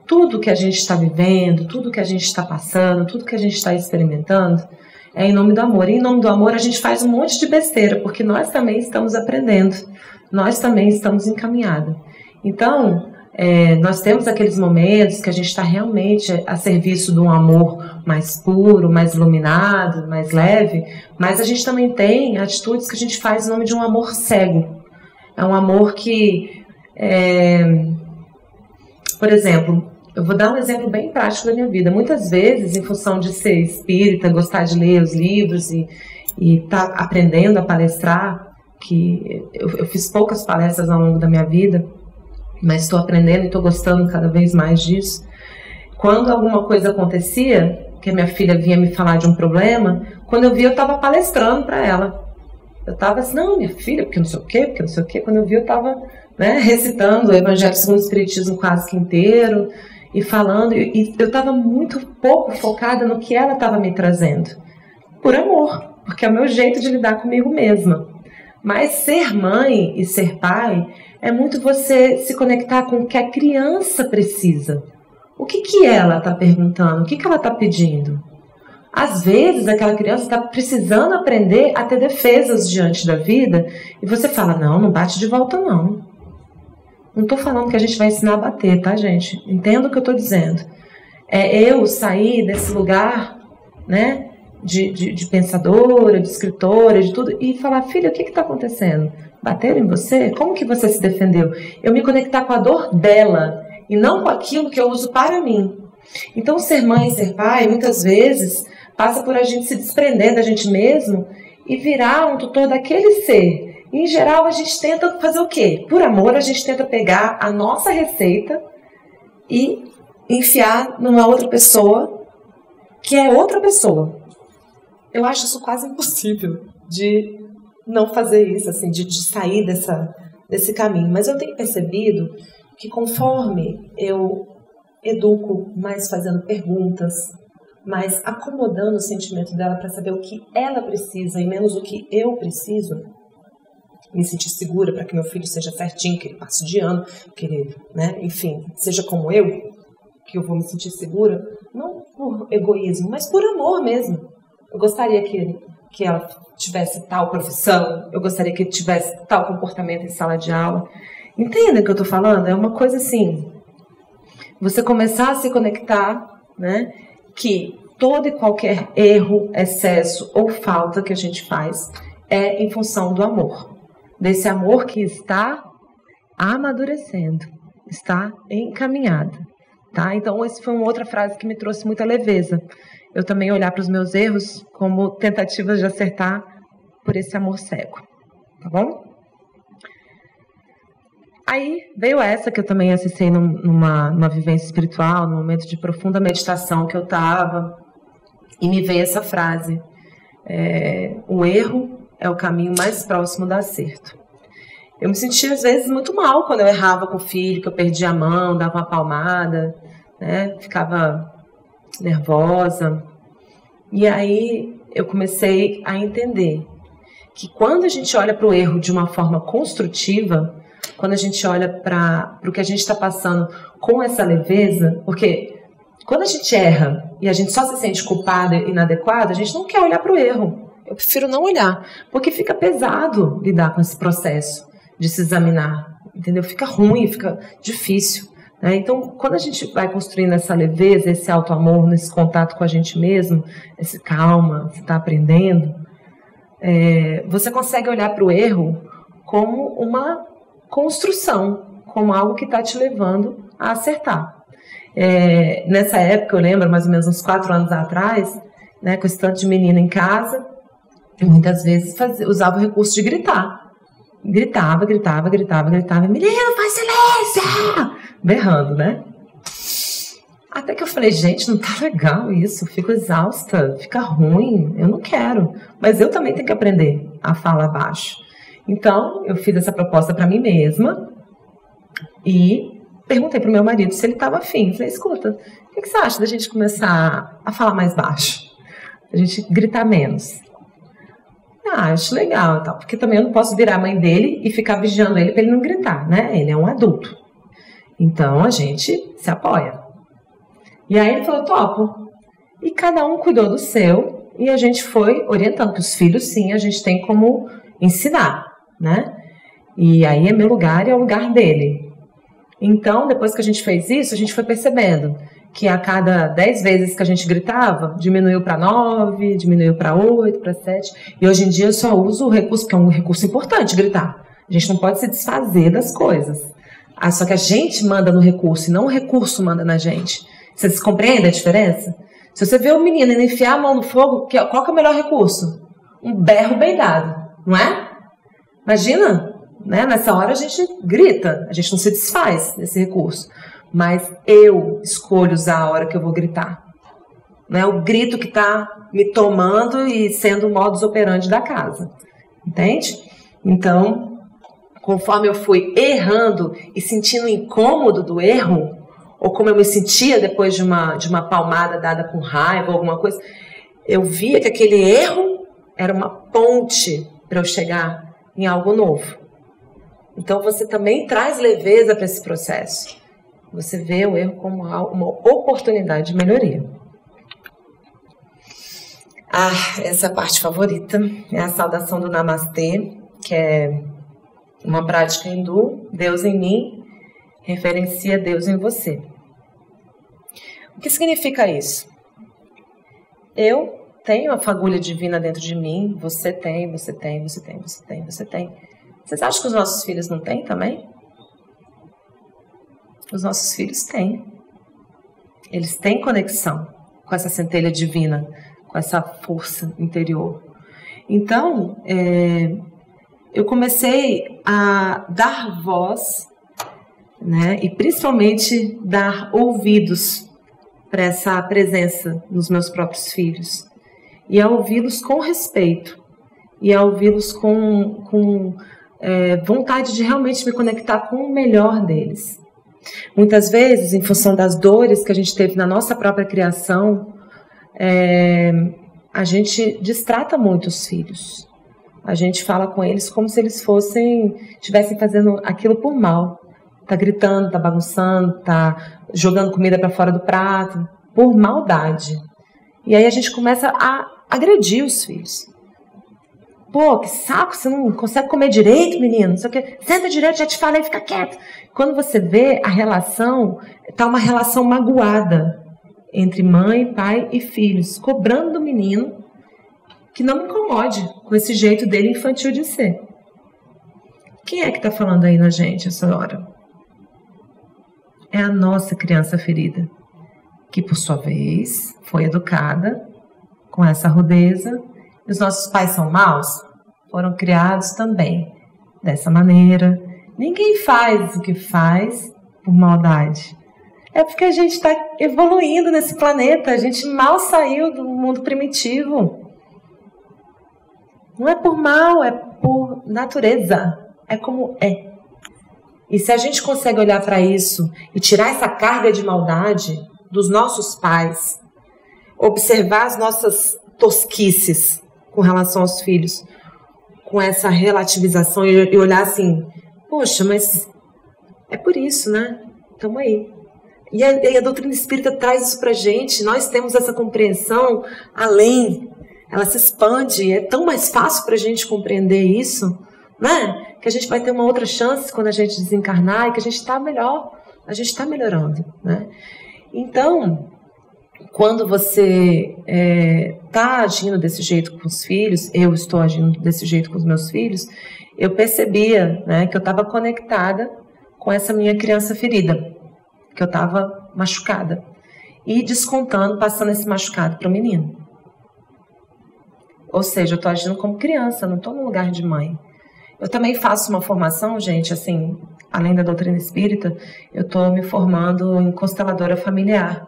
Tudo que a gente está vivendo, tudo que a gente está passando, tudo que a gente está experimentando, é em nome do amor. E em nome do amor a gente faz um monte de besteira, porque nós também estamos aprendendo. Nós também estamos encaminhados. Então, nós temos aqueles momentos que a gente está realmente a serviço de um amor mais puro, mais iluminado, mais leve, mas a gente também tem atitudes que a gente faz em nome de um amor cego. É um amor que, por exemplo, eu vou dar um exemplo bem prático da minha vida. Muitas vezes, em função de ser espírita, gostar de ler os livros e estar aprendendo a palestrar, que eu fiz poucas palestras ao longo da minha vida, mas estou aprendendo e estou gostando cada vez mais disso. Quando alguma coisa acontecia, que a minha filha vinha me falar de um problema, quando eu vi, eu estava palestrando para ela. Eu estava assim, não, minha filha, porque não sei o quê, porque não sei o quê. Quando eu vi, eu estava recitando o Evangelho segundo o Espiritismo quase que inteiro, e falando, e eu estava muito pouco focada no que ela estava me trazendo. Por amor, porque é o meu jeito de lidar comigo mesma. Mas ser mãe e ser pai é muito você se conectar com o que a criança precisa. O que ela está perguntando? O que ela está pedindo? Às vezes, aquela criança está precisando aprender a ter defesas diante da vida e você fala, não bate de volta não. Não estou falando que a gente vai ensinar a bater, tá, gente? Entenda o que eu estou dizendo. É eu sair desse lugar, né, de pensadora, de escritora, de tudo, e falar, filha, o que está acontecendo? Bateram em você? Como que você se defendeu? Eu me conectar com a dor dela e não com aquilo que eu uso para mim. Então, ser mãe e ser pai, muitas vezes, passa por a gente se desprender da gente mesmo e virar um tutor daquele ser. Em geral, a gente tenta fazer o quê? Por amor, a gente tenta pegar a nossa receita e enfiar numa outra pessoa que é outra pessoa. Eu acho isso quase impossível de não fazer isso, assim, de sair desse caminho. Mas eu tenho percebido que conforme eu educo, mais fazendo perguntas, mais acomodando o sentimento dela para saber o que ela precisa e menos o que eu preciso, me sentir segura para que meu filho seja certinho, que ele passe de ano, que ele, enfim, seja como eu, que eu vou me sentir segura, não por egoísmo, mas por amor mesmo. Eu gostaria que ela tivesse tal profissão, eu gostaria que ele tivesse tal comportamento em sala de aula. Entendem o que eu estou falando? É uma coisa assim, você começar a se conectar, né, que todo e qualquer erro, excesso ou falta que a gente faz é em função do amor. Desse amor que está amadurecendo, está encaminhado, tá? Então, essa foi uma outra frase que me trouxe muita leveza. Eu também olhar para os meus erros como tentativas de acertar por esse amor cego, tá bom? Aí veio essa que eu também acessei numa vivência espiritual, num momento de profunda meditação que eu estava, e me veio essa frase, o erro é o caminho mais próximo do acerto. Eu me sentia, às vezes, muito mal quando eu errava com o filho, que eu perdia a mão, dava uma palmada, né? Ficava nervosa. E aí eu comecei a entender que quando a gente olha para o erro de uma forma construtiva, quando a gente olha para o que a gente está passando com essa leveza, porque quando a gente erra e a gente só se sente culpada e inadequada, a gente não quer olhar para o erro. Eu prefiro não olhar, porque fica pesado lidar com esse processo de se examinar, entendeu? Fica ruim, fica difícil, né? Então, quando a gente vai construindo essa leveza, esse auto-amor, nesse contato com a gente mesmo, esse calma, você está aprendendo, você consegue olhar para o erro como uma construção, como algo que está te levando a acertar. Nessa época, eu lembro, mais ou menos uns 4 anos atrás, né, com esse tanto de menina em casa, muitas vezes usava o recurso de gritar. Gritava, menina, faz silêncio! berrando, né? Até que eu falei, gente, não tá legal isso, fico exausta, fica ruim, eu não quero. Mas eu também tenho que aprender a falar baixo. Então, eu fiz essa proposta para mim mesma e perguntei pro meu marido se ele estava afim. Falei, escuta, o que você acha da gente começar a falar mais baixo? A gente gritar menos. Acho legal e tal, porque também eu não posso virar a mãe dele e ficar vigiando ele para ele não gritar, né? Ele é um adulto. Então, a gente se apoia. E aí ele falou, topo. E cada um cuidou do seu e a gente foi orientando, que os filhos, sim, a gente tem como ensinar, né? E aí é meu lugar e é o lugar dele. Então, depois que a gente fez isso, a gente foi percebendo que a cada 10 vezes que a gente gritava, diminuiu para 9, diminuiu para 8, para 7. E hoje em dia eu só uso o recurso, porque é um recurso importante, gritar. A gente não pode se desfazer das coisas. Só que a gente manda no recurso e não o recurso manda na gente. Vocês compreendem a diferença? Se você vê o menino indo enfiar a mão no fogo, qual que é o melhor recurso? Um berro bem dado, não é? Imagina, né? Nessa hora a gente grita, a gente não se desfaz desse recurso. Mas eu escolho usar a hora que eu vou gritar. Não é o grito que está me tomando e sendo o modus operandi da casa. Entende? Então, conforme eu fui errando e sentindo o incômodo do erro, ou como eu me sentia depois de uma palmada dada com raiva ou alguma coisa, eu via que aquele erro era uma ponte para eu chegar em algo novo. Então você também traz leveza para esse processo. Você vê o erro como uma oportunidade de melhoria. Essa é a parte favorita, é a saudação do Namastê, que é uma prática hindu, Deus em mim, referencia Deus em você. O que significa isso? Eu tenho a fagulha divina dentro de mim, você tem, você tem, você tem, você tem, você tem. Vocês acham que os nossos filhos não têm também? Os nossos filhos têm. Eles têm conexão com essa centelha divina, com essa força interior. Então, eu comecei a dar voz, né, e principalmente dar ouvidos para essa presença nos meus próprios filhos. E a ouvi-los com respeito. E a ouvi-los com vontade de realmente me conectar com o melhor deles. Muitas vezes, em função das dores que a gente teve na nossa própria criação, a gente distrata muito os filhos. A gente fala com eles como se eles estivessem fazendo aquilo por mal. Tá gritando, tá bagunçando, tá jogando comida para fora do prato, por maldade. E aí a gente começa a agredir os filhos. Pô, que saco, você não consegue comer direito, menino? Só que senta direito, já te falei, fica quieto. Quando você vê a relação, tá uma relação magoada entre mãe, pai e filhos, cobrando do menino que não me incomode com esse jeito dele infantil de ser. Quem é que tá falando aí na gente essa hora? É a nossa criança ferida, que por sua vez foi educada com essa rudeza. Os nossos pais são maus? Foram criados também dessa maneira. Ninguém faz o que faz por maldade. É porque a gente está evoluindo nesse planeta. A gente mal saiu do mundo primitivo. Não é por mal, é por natureza. É como é. E se a gente consegue olhar para isso e tirar essa carga de maldade dos nossos pais, observar as nossas tosquices com relação aos filhos, com essa relativização e olhar assim, poxa, mas é por isso, né? Tamo aí. E a doutrina espírita traz isso pra gente, nós temos essa compreensão além, ela se expande, é tão mais fácil pra gente compreender isso, né? Que a gente vai ter uma outra chance quando a gente desencarnar e que a gente está melhor, a gente está melhorando, né? Então, quando você está agindo desse jeito com os filhos, eu estou agindo desse jeito com os meus filhos, eu percebia, né, que eu estava conectada com essa minha criança ferida, que eu estava machucada, e descontando, passando esse machucado para o menino. Ou seja, eu estou agindo como criança, não estou no lugar de mãe. Eu também faço uma formação, gente, assim, além da doutrina espírita, eu estou me formando em consteladora familiar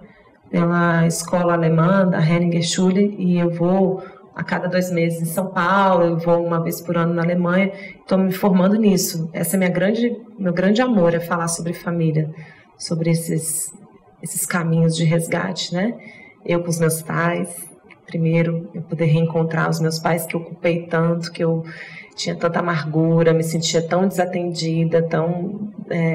pela escola alemã da Henninger Schule, e eu vou a cada 2 meses em São Paulo, eu vou uma vez por ano na Alemanha, estou me formando nisso. Essa é meu grande amor, é falar sobre família, sobre esses caminhos de resgate, né? Eu com os meus pais, primeiro, eu poder reencontrar os meus pais que eu ocupei tanto, que eu tinha tanta amargura, me sentia tão desatendida, tão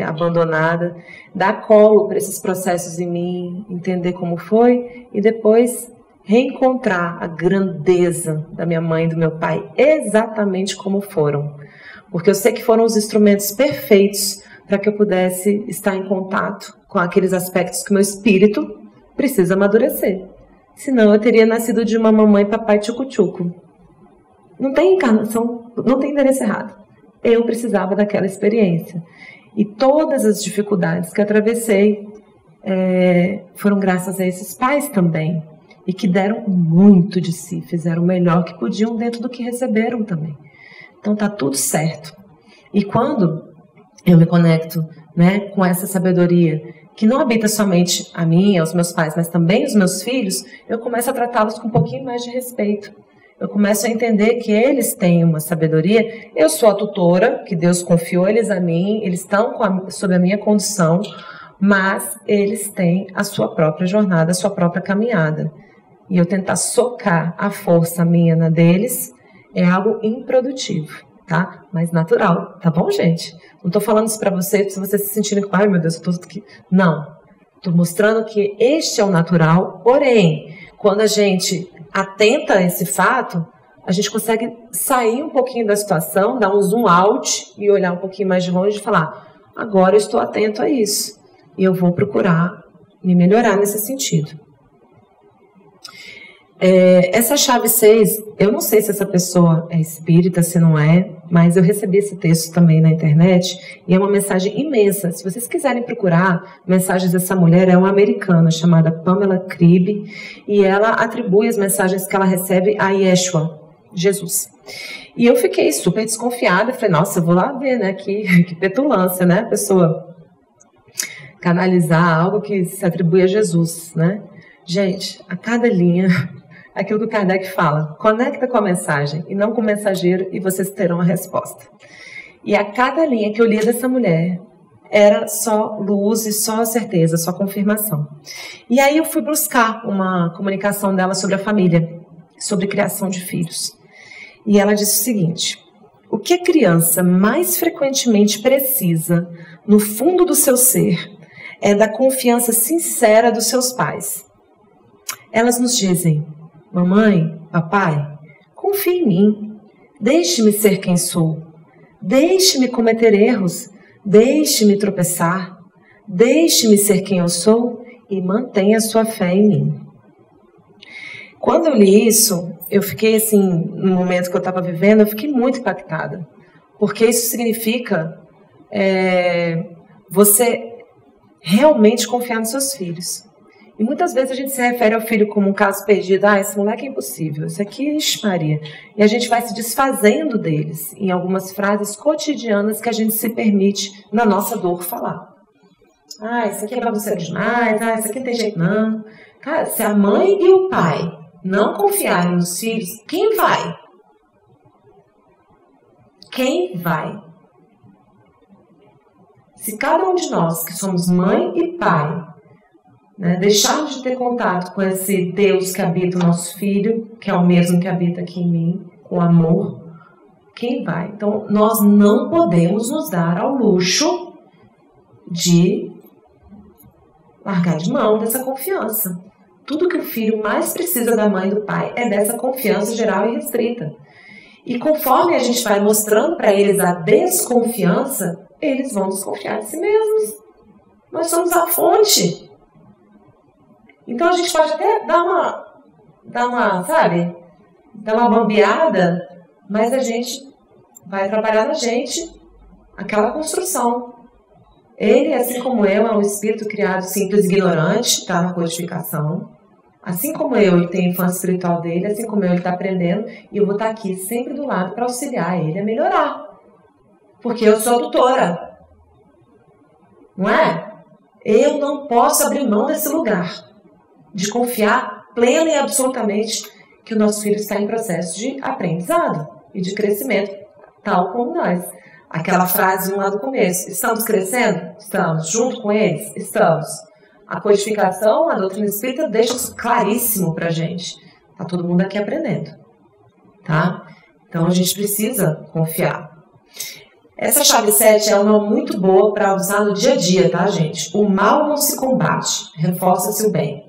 abandonada, dar colo para esses processos em mim, entender como foi e depois reencontrar a grandeza da minha mãe e do meu pai exatamente como foram. Porque eu sei que foram os instrumentos perfeitos para que eu pudesse estar em contato com aqueles aspectos que o meu espírito precisa amadurecer. Senão eu teria nascido de uma mamãe e papai tchucu-tchucu. Não tem encarnação, não tem endereço errado. Eu precisava daquela experiência. E todas as dificuldades que atravessei foram graças a esses pais também. E que deram muito de si, fizeram o melhor que podiam dentro do que receberam também. Então tá tudo certo. E quando eu me conecto, né, com essa sabedoria, que não habita somente a mim, aos meus pais, mas também os meus filhos, eu começo a tratá-los com um pouquinho mais de respeito. Eu começo a entender que eles têm uma sabedoria. Eu sou a tutora, que Deus confiou eles a mim, eles estão sob a minha condução, mas eles têm a sua própria jornada, a sua própria caminhada. E eu tentar socar a força minha na deles é algo improdutivo, tá? Mas natural, tá bom, gente? Não tô falando isso pra vocês se sentirem que, ai meu Deus, eu tô aqui. Não. Tô mostrando que este é o natural, porém, quando a gente atenta a esse fato, a gente consegue sair um pouquinho da situação, dar um zoom out e olhar um pouquinho mais de longe e falar, agora eu estou atento a isso. E eu vou procurar me melhorar nesse sentido. Essa chave 6, eu não sei se essa pessoa é espírita, se não é, mas eu recebi esse texto também na internet e é uma mensagem imensa. Se vocês quiserem procurar mensagens dessa mulher, é uma americana chamada Pamela Cribb e ela atribui as mensagens que ela recebe a Yeshua, Jesus. E eu fiquei super desconfiada, falei, nossa, eu vou lá ver, né, que petulância, né, a pessoa canalizar algo que se atribui a Jesus, né. Gente, a cada linha, aquilo que o Kardec fala, conecta com a mensagem e não com o mensageiro e vocês terão a resposta. E a cada linha que eu lia dessa mulher era só luz e só certeza, só confirmação. E aí eu fui buscar uma comunicação dela sobre a família, sobre criação de filhos. E ela disse o seguinte, o que a criança mais frequentemente precisa no fundo do seu ser é da confiança sincera dos seus pais. Elas nos dizem, mamãe, papai, confie em mim, deixe-me ser quem sou, deixe-me cometer erros, deixe-me tropeçar, deixe-me ser quem eu sou e mantenha sua fé em mim. Quando eu li isso, eu fiquei assim, no momento que eu estava vivendo, eu fiquei muito impactada, porque isso significa você realmente confiar nos seus filhos. E muitas vezes a gente se refere ao filho como um caso perdido. Ah, esse moleque é impossível, isso aqui é Maria. E a gente vai se desfazendo deles em algumas frases cotidianas que a gente se permite, na nossa dor, falar. Ah, isso aqui é bagunça demais, ah, isso aqui não tem jeito não. Cara, se a mãe e o pai não confiarem nos filhos, quem vai? Quem vai? Se cada um de nós, que somos mãe e pai, deixarmos de ter contato com esse Deus que habita o nosso filho, que é o mesmo que habita aqui em mim, com amor, quem vai? Então, nós não podemos nos dar ao luxo de largar de mão dessa confiança. Tudo que o filho mais precisa da mãe e do pai é dessa confiança geral e restrita. E conforme a gente vai mostrando para eles a desconfiança, eles vão desconfiar de si mesmos. Nós somos a fonte. Então a gente pode até dar uma bambeada, mas a gente vai trabalhar na gente aquela construção. Ele, assim como eu, é um espírito criado simples e ignorante, está na codificação. Assim como eu, ele tem a infância espiritual dele, assim como eu, ele está aprendendo, e eu vou estar aqui sempre do lado para auxiliar ele a melhorar. Porque eu sou a tutora. não é? Eu não posso abrir mão desse lugar, de confiar plena e absolutamente que o nosso filho está em processo de aprendizado e de crescimento, tal como nós. Aquela frase lá do começo, estamos crescendo? Estamos. Junto com eles? Estamos. A codificação, a doutrina espírita deixa isso claríssimo pra gente. Tá todo mundo aqui aprendendo, tá? Então a gente precisa confiar. Essa chave 7 é uma muito boa para usar no dia a dia, tá, gente? O mal não se combate, reforça-se o bem.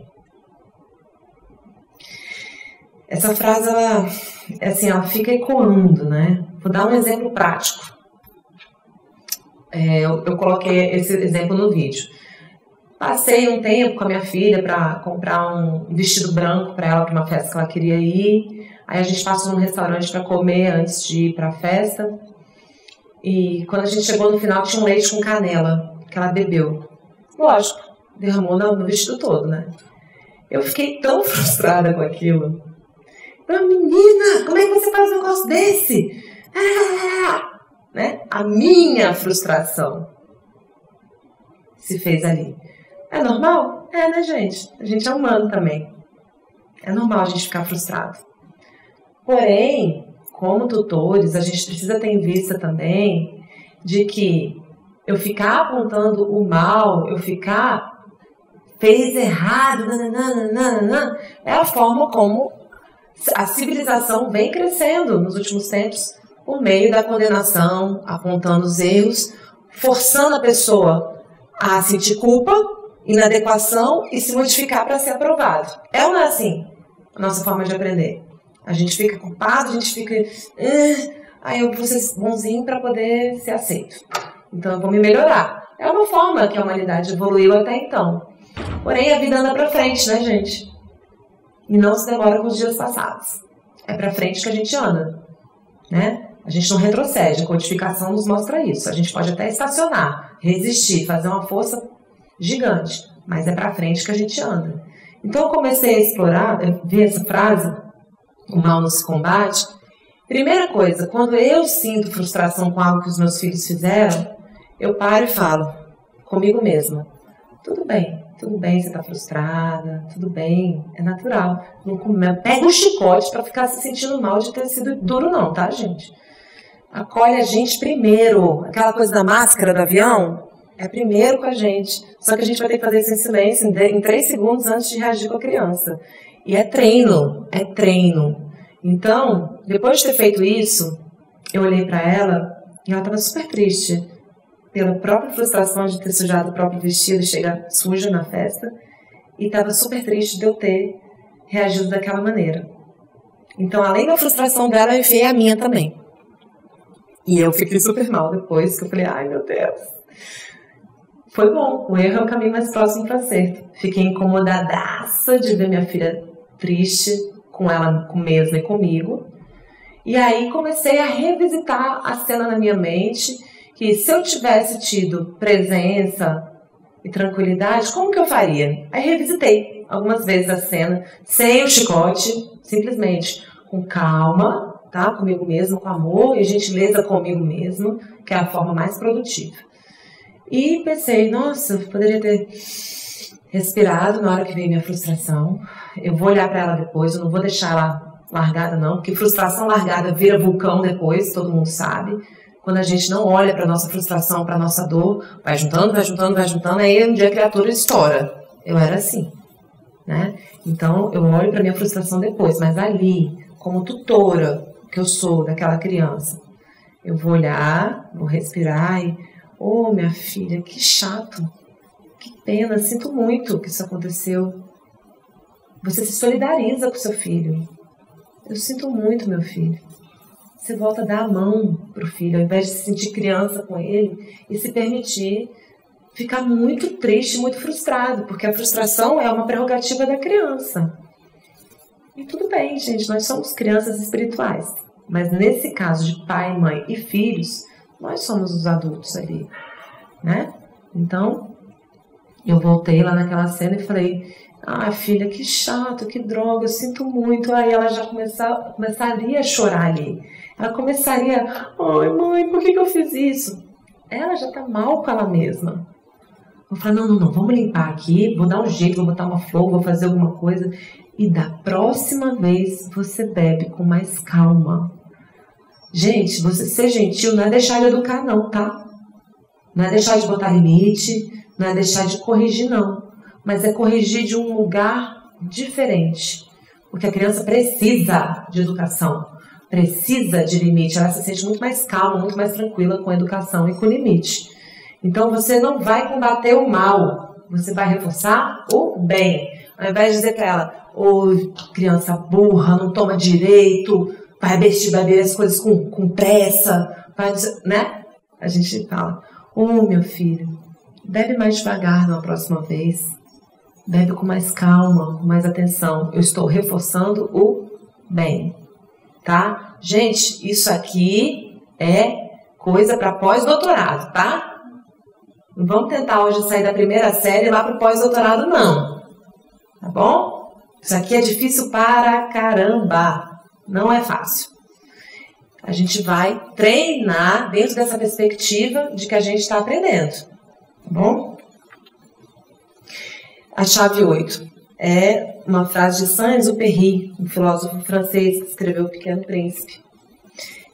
Essa frase, ela fica ecoando, né? Vou dar um exemplo prático. Eu coloquei esse exemplo no vídeo. Passei um tempo com a minha filha para comprar um vestido branco para ela, para uma festa que ela queria ir. Aí a gente passou num restaurante para comer antes de ir para a festa. E quando a gente chegou no final, tinha um leite com canela que ela bebeu. Lógico, derramou no vestido todo, né? Eu fiquei tão frustrada com aquilo. Menina, como é que você faz um negócio desse? Né? A minha frustração se fez ali. É normal? É, né, gente? A gente é humano também. É normal a gente ficar frustrado. Porém, como tutores, a gente precisa ter em vista também de que eu ficar apontando o mal, eu ficar fez errado, nananana, é a forma como a civilização vem crescendo nos últimos tempos por meio da condenação, apontando os erros, forçando a pessoa a sentir culpa, inadequação e se modificar para ser aprovado. É ou não é assim a nossa forma de aprender? A gente fica culpado, a gente fica... aí eu vou ser bonzinho para poder ser aceito. Então eu vou me melhorar. É uma forma que a humanidade evoluiu até então. Porém, a vida anda para frente, né, gente? E não se demora com os dias passados. É para frente que a gente anda, né? A gente não retrocede, a codificação nos mostra isso. A gente pode até estacionar, resistir, fazer uma força gigante, mas é para frente que a gente anda. Então eu comecei a explorar, eu vi essa frase, o mal não se combate. Primeira coisa, quando eu sinto frustração com algo que os meus filhos fizeram, eu paro e falo comigo mesma, tudo bem, você está frustrada, tudo bem, é natural. Não pega um chicote para ficar se sentindo mal de ter sido duro não, tá, gente? Acolhe a gente primeiro. Aquela coisa da máscara do avião é primeiro com a gente. Só que a gente vai ter que fazer isso em silêncio em 3 segundos antes de reagir com a criança. E é treino, é treino. Então, depois de ter feito isso, eu olhei para ela e ela estava super triste pela própria frustração de ter sujado o próprio vestido e chegar suja na festa, e estava super triste de eu ter reagido daquela maneira. Então, além da frustração dela, eu enfiei a minha também. E eu fiquei super mal depois, que eu falei, ai meu Deus. Foi bom, o erro é o caminho mais próximo para o acerto. Fiquei incomodadaça de ver minha filha triste, com ela mesma e comigo. E aí comecei a revisitar a cena na minha mente, que se eu tivesse tido presença e tranquilidade, como que eu faria? Aí revisitei algumas vezes a cena, sem o chicote, simplesmente com calma, tá? Comigo mesmo, com amor e gentileza comigo mesmo, que é a forma mais produtiva. E pensei, nossa, eu poderia ter respirado na hora que veio minha frustração. Eu vou olhar para ela depois, eu não vou deixar ela largada não, porque frustração largada vira vulcão depois, todo mundo sabe. Quando a gente não olha para a nossa frustração, para a nossa dor, vai juntando, aí um dia a criatura estoura. Eu era assim, né? Então, eu olho para a minha frustração depois, mas ali, como tutora que eu sou daquela criança, eu vou olhar, vou respirar e... Oh, minha filha, que chato, que pena, sinto muito que isso aconteceu. Você se solidariza com seu filho. Eu sinto muito, meu filho. Você volta a dar a mão para o filho, ao invés de se sentir criança com ele e se permitir ficar muito triste, muito frustrado, porque a frustração é uma prerrogativa da criança. E tudo bem, gente, nós somos crianças espirituais, mas nesse caso de pai, mãe e filhos, nós somos os adultos ali, né? Então, eu voltei lá naquela cena e falei, ah, filha, que chato, que droga, eu sinto muito. Aí ela já começaria a chorar ali. Ela começaria, ai mãe, por que eu fiz isso? Ela já tá mal com ela mesma. Vou falar, não, vamos limpar aqui, vou dar um jeito, vou botar uma flor, vou fazer alguma coisa. E da próxima vez você bebe com mais calma. Gente, você ser gentil não é deixar de educar não, tá? Não é deixar de botar limite, não é deixar de corrigir não. Mas é corrigir de um lugar diferente. Porque a criança precisa de educação, precisa de limite. Ela se sente muito mais calma, muito mais tranquila com a educação e com o limite. Então você não vai combater o mal, você vai reforçar o bem. Ao invés de dizer para ela, criança burra, não toma direito, vai beber as coisas com pressa, né? A gente fala, meu filho, bebe mais devagar na próxima vez, bebe com mais calma, com mais atenção. Eu estou reforçando o bem, tá? Gente, isso aqui é coisa para pós-doutorado, tá? Não vamos tentar hoje sair da primeira série lá para o pós-doutorado, não. Tá bom? Isso aqui é difícil para caramba. Não é fácil. A gente vai treinar dentro dessa perspectiva de que a gente está aprendendo. Tá bom? A chave 8 é uma frase de Saint-Exupéry, um filósofo francês que escreveu O Pequeno Príncipe.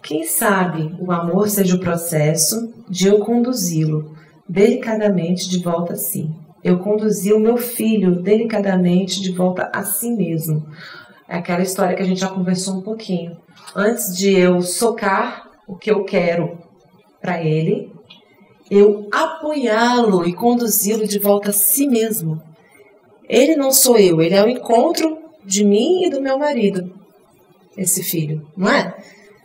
Quem sabe o amor seja o processo de eu conduzi-lo delicadamente de volta a si. Eu conduzi o meu filho delicadamente de volta a si mesmo. É aquela história que a gente já conversou um pouquinho. Antes de eu socar o que eu quero para ele, eu apoiá-lo e conduzi-lo de volta a si mesmo. Ele não sou eu, ele é o encontro de mim e do meu marido, esse filho, não é?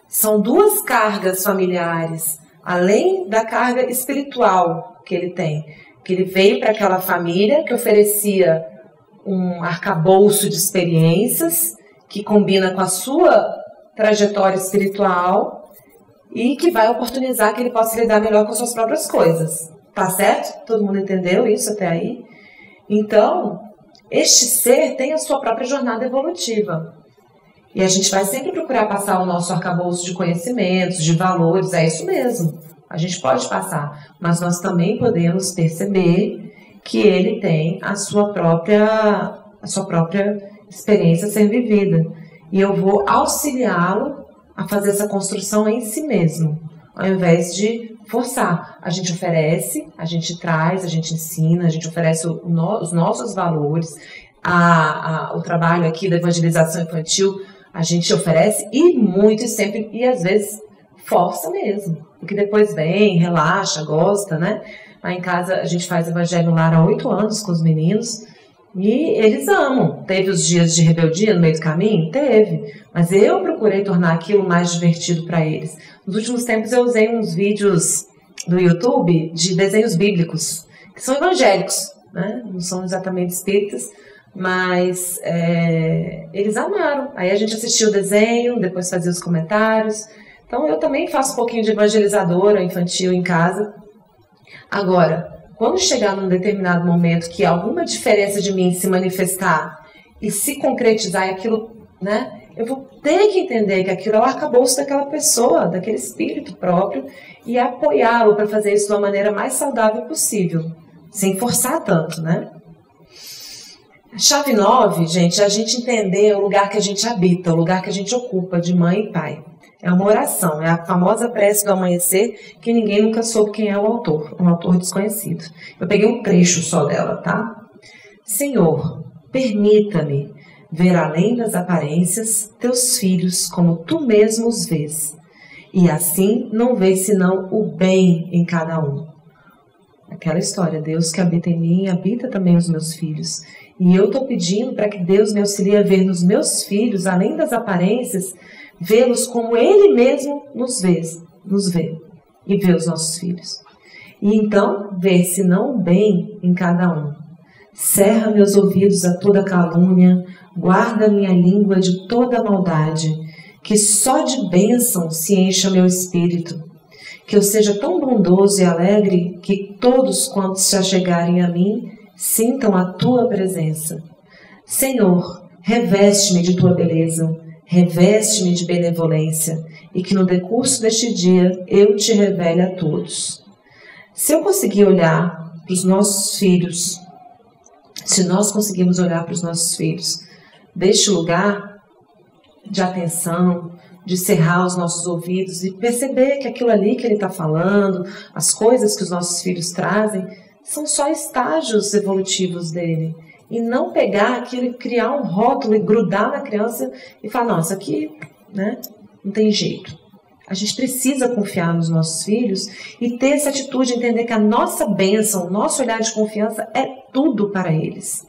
São duas cargas familiares, além da carga espiritual que ele tem. Que ele veio para aquela família que oferecia um arcabouço de experiências que combina com a sua trajetória espiritual e que vai oportunizar que ele possa lidar melhor com suas próprias coisas. Tá certo? Todo mundo entendeu isso até aí? Então, este ser tem a sua própria jornada evolutiva. E a gente vai sempre procurar passar o nosso arcabouço de conhecimentos, de valores, é isso mesmo. A gente pode passar, mas nós também podemos perceber que ele tem a sua própria experiência a ser vivida. E eu vou auxiliá-lo a fazer essa construção em si mesmo, ao invés de forçar. A gente oferece, a gente traz, a gente ensina, a gente oferece os nossos valores, o trabalho aqui da evangelização infantil, a gente oferece e muito e sempre, e às vezes força mesmo, porque depois vem, relaxa, gosta, né? Lá em casa a gente faz Evangelho no Lar há 8 anos com os meninos e eles amam. Teve os dias de rebeldia no meio do caminho? Teve, mas eu procurei tornar aquilo mais divertido para eles. Nos últimos tempos eu usei uns vídeos do YouTube de desenhos bíblicos, que são evangélicos, né? Não são exatamente espíritas, mas eles amaram. Aí a gente assistia o desenho, depois fazia os comentários. Então eu também faço um pouquinho de evangelizadora infantil em casa. Agora, quando chegar num determinado momento que alguma diferença de mim se manifestar e se concretizar aquilo, né, eu vou ter que entender que aquilo é o arcabouço daquela pessoa, daquele espírito próprio, e apoiá-lo para fazer isso de uma maneira mais saudável possível, sem forçar tanto, né? A chave 9, gente, é a gente entender o lugar que a gente habita, o lugar que a gente ocupa de mãe e pai. É uma oração, é a famosa prece do amanhecer que ninguém nunca soube quem é o autor, um autor desconhecido. Eu peguei um trecho só dela, tá? Senhor, permita-me ver além das aparências teus filhos como tu mesmo os vês, e assim não vês senão o bem em cada um. Aquela história, Deus que habita em mim, habita também os meus filhos. E eu estou pedindo para que Deus me auxilie a ver nos meus filhos, além das aparências, vê-los como Ele mesmo nos vê e vê os nossos filhos. E então, ver se não o bem em cada um. Cerra meus ouvidos a toda calúnia, guarda minha língua de toda maldade, que só de bênção se encha meu espírito. Que eu seja tão bondoso e alegre que todos quantos se achegarem a mim sintam a tua presença. Senhor, reveste-me de tua beleza, reveste-me de benevolência, e que no decurso deste dia eu te revele a todos. Se eu conseguir olhar para os nossos filhos, se nós conseguirmos olhar para os nossos filhos deste lugar de atenção, de cerrar os nossos ouvidos e perceber que aquilo ali que ele está falando, as coisas que os nossos filhos trazem, são só estágios evolutivos dele. E não pegar aquilo e criar um rótulo e grudar na criança e falar, não, isso aqui, né, não tem jeito. A gente precisa confiar nos nossos filhos e ter essa atitude, entender que a nossa bênção, o nosso olhar de confiança é tudo para eles.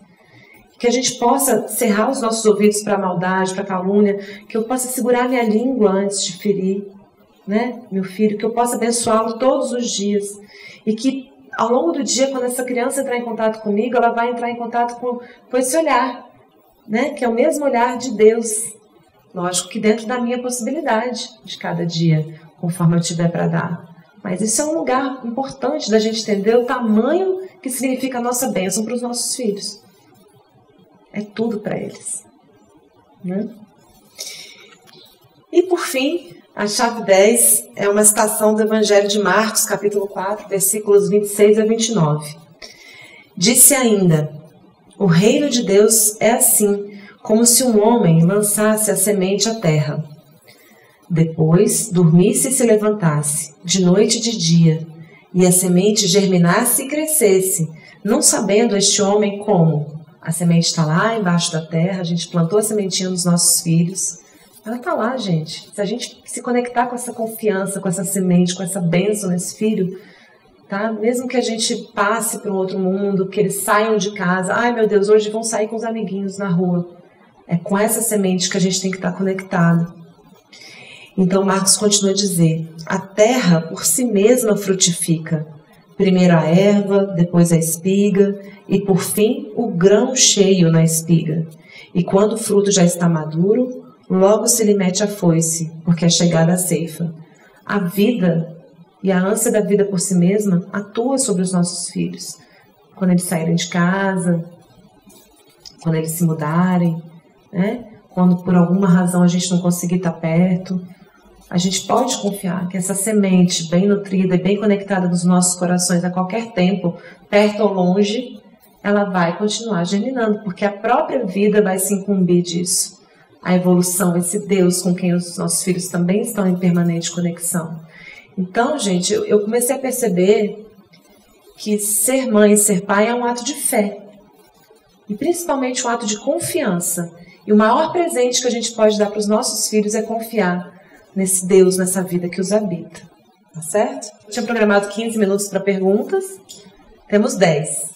Que a gente possa cerrar os nossos ouvidos para a maldade, para a calúnia, que eu possa segurar minha língua antes de ferir, né, meu filho, que eu possa abençoá-lo todos os dias. E que ao longo do dia, quando essa criança entrar em contato comigo, ela vai entrar em contato com esse olhar, né, que é o mesmo olhar de Deus. Lógico que dentro da minha possibilidade de cada dia, conforme eu tiver para dar. Mas isso é um lugar importante da gente entender o tamanho que significa a nossa bênção para os nossos filhos. É tudo para eles, né? E por fim, a chave 10 é uma citação do Evangelho de Marcos, capítulo 4, versículos 26 a 29. Disse ainda, o reino de Deus é assim, como se um homem lançasse a semente à terra. Depois, dormisse e se levantasse, de noite e de dia, e a semente germinasse e crescesse, não sabendo este homem como. A semente está lá embaixo da terra, a gente plantou a sementinha nos nossos filhos. Ela está lá, gente. Se a gente se conectar com essa confiança, com essa semente, com essa bênção nesse filho, tá? Mesmo que a gente passe para um outro mundo, que eles saiam de casa, ai meu Deus, hoje vão sair com os amiguinhos na rua. É com essa semente que a gente tem que estar conectado. Então Marcos continua a dizer, a terra por si mesma frutifica. Primeiro a erva, depois a espiga e, por fim, o grão cheio na espiga. E quando o fruto já está maduro, logo se lhe mete a foice, porque é chegada a ceifa. A vida e a ânsia da vida por si mesma atua sobre os nossos filhos. Quando eles saírem de casa, quando eles se mudarem, né? Quando por alguma razão a gente não conseguir estar perto, a gente pode confiar que essa semente bem nutrida e bem conectada nos nossos corações a qualquer tempo, perto ou longe, ela vai continuar germinando, porque a própria vida vai se incumbir disso. A evolução, esse Deus com quem os nossos filhos também estão em permanente conexão. Então, gente, eu comecei a perceber que ser mãe e ser pai é um ato de fé. E principalmente um ato de confiança. E o maior presente que a gente pode dar para os nossos filhos é confiar nesse Deus, nessa vida que os habita. Tá certo? Eu tinha programado 15 minutos para perguntas. Temos 10.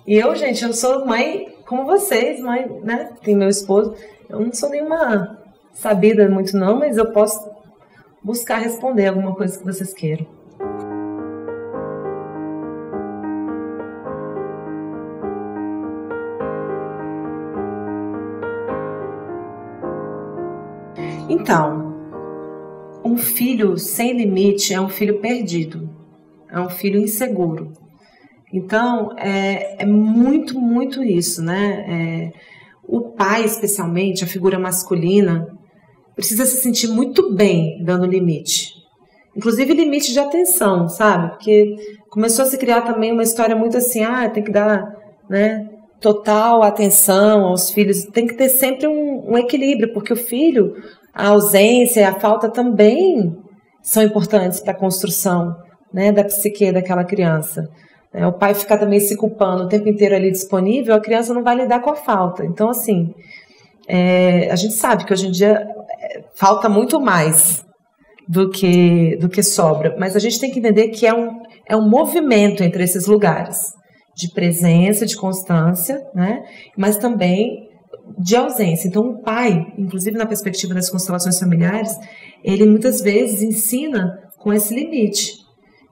E eu, gente, eu sou mãe como vocês, mãe, né? Tem meu esposo. Eu não sou nenhuma sabida muito não, mas eu posso buscar responder alguma coisa que vocês queiram. Então, um filho sem limite é um filho perdido, é um filho inseguro. Então, é muito, muito isso, né? O pai, especialmente, a figura masculina, precisa se sentir muito bem dando limite. Inclusive limite de atenção, sabe? Porque começou a se criar também uma história muito assim, tem que dar, né, total atenção aos filhos. Tem que ter sempre um equilíbrio, porque o filho, a ausência e a falta também são importantes para a construção, né, da psique daquela criança. O pai ficar também se culpando o tempo inteiro ali disponível, a criança não vai lidar com a falta. Então, assim, a gente sabe que hoje em dia falta muito mais do que sobra, mas a gente tem que entender que é um movimento entre esses lugares, de presença, de constância, né? Mas também de ausência. Então, o pai, inclusive na perspectiva das constelações familiares, ele muitas vezes ensina com esse limite.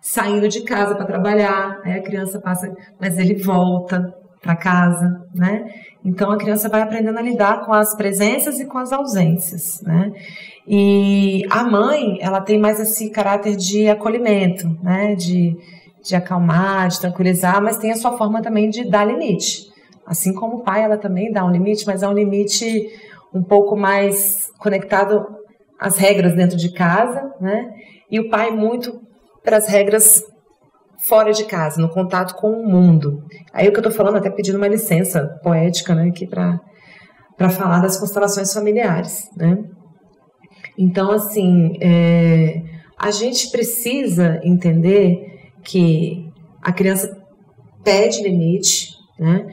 Saindo de casa para trabalhar, aí a criança passa, mas ele volta para casa, né? Então a criança vai aprendendo a lidar com as presenças e com as ausências, né? E a mãe, ela tem mais esse caráter de acolhimento, né? De acalmar, de tranquilizar, mas tem a sua forma também de dar limite. Assim como o pai, ela também dá um limite, mas é um limite um pouco mais conectado às regras dentro de casa, né? E o pai muito para as regras fora de casa, no contato com o mundo. Aí o que eu estou falando, até pedindo uma licença poética, né, aqui para falar das constelações familiares, né? Então, assim, a gente precisa entender que a criança pede limite, né?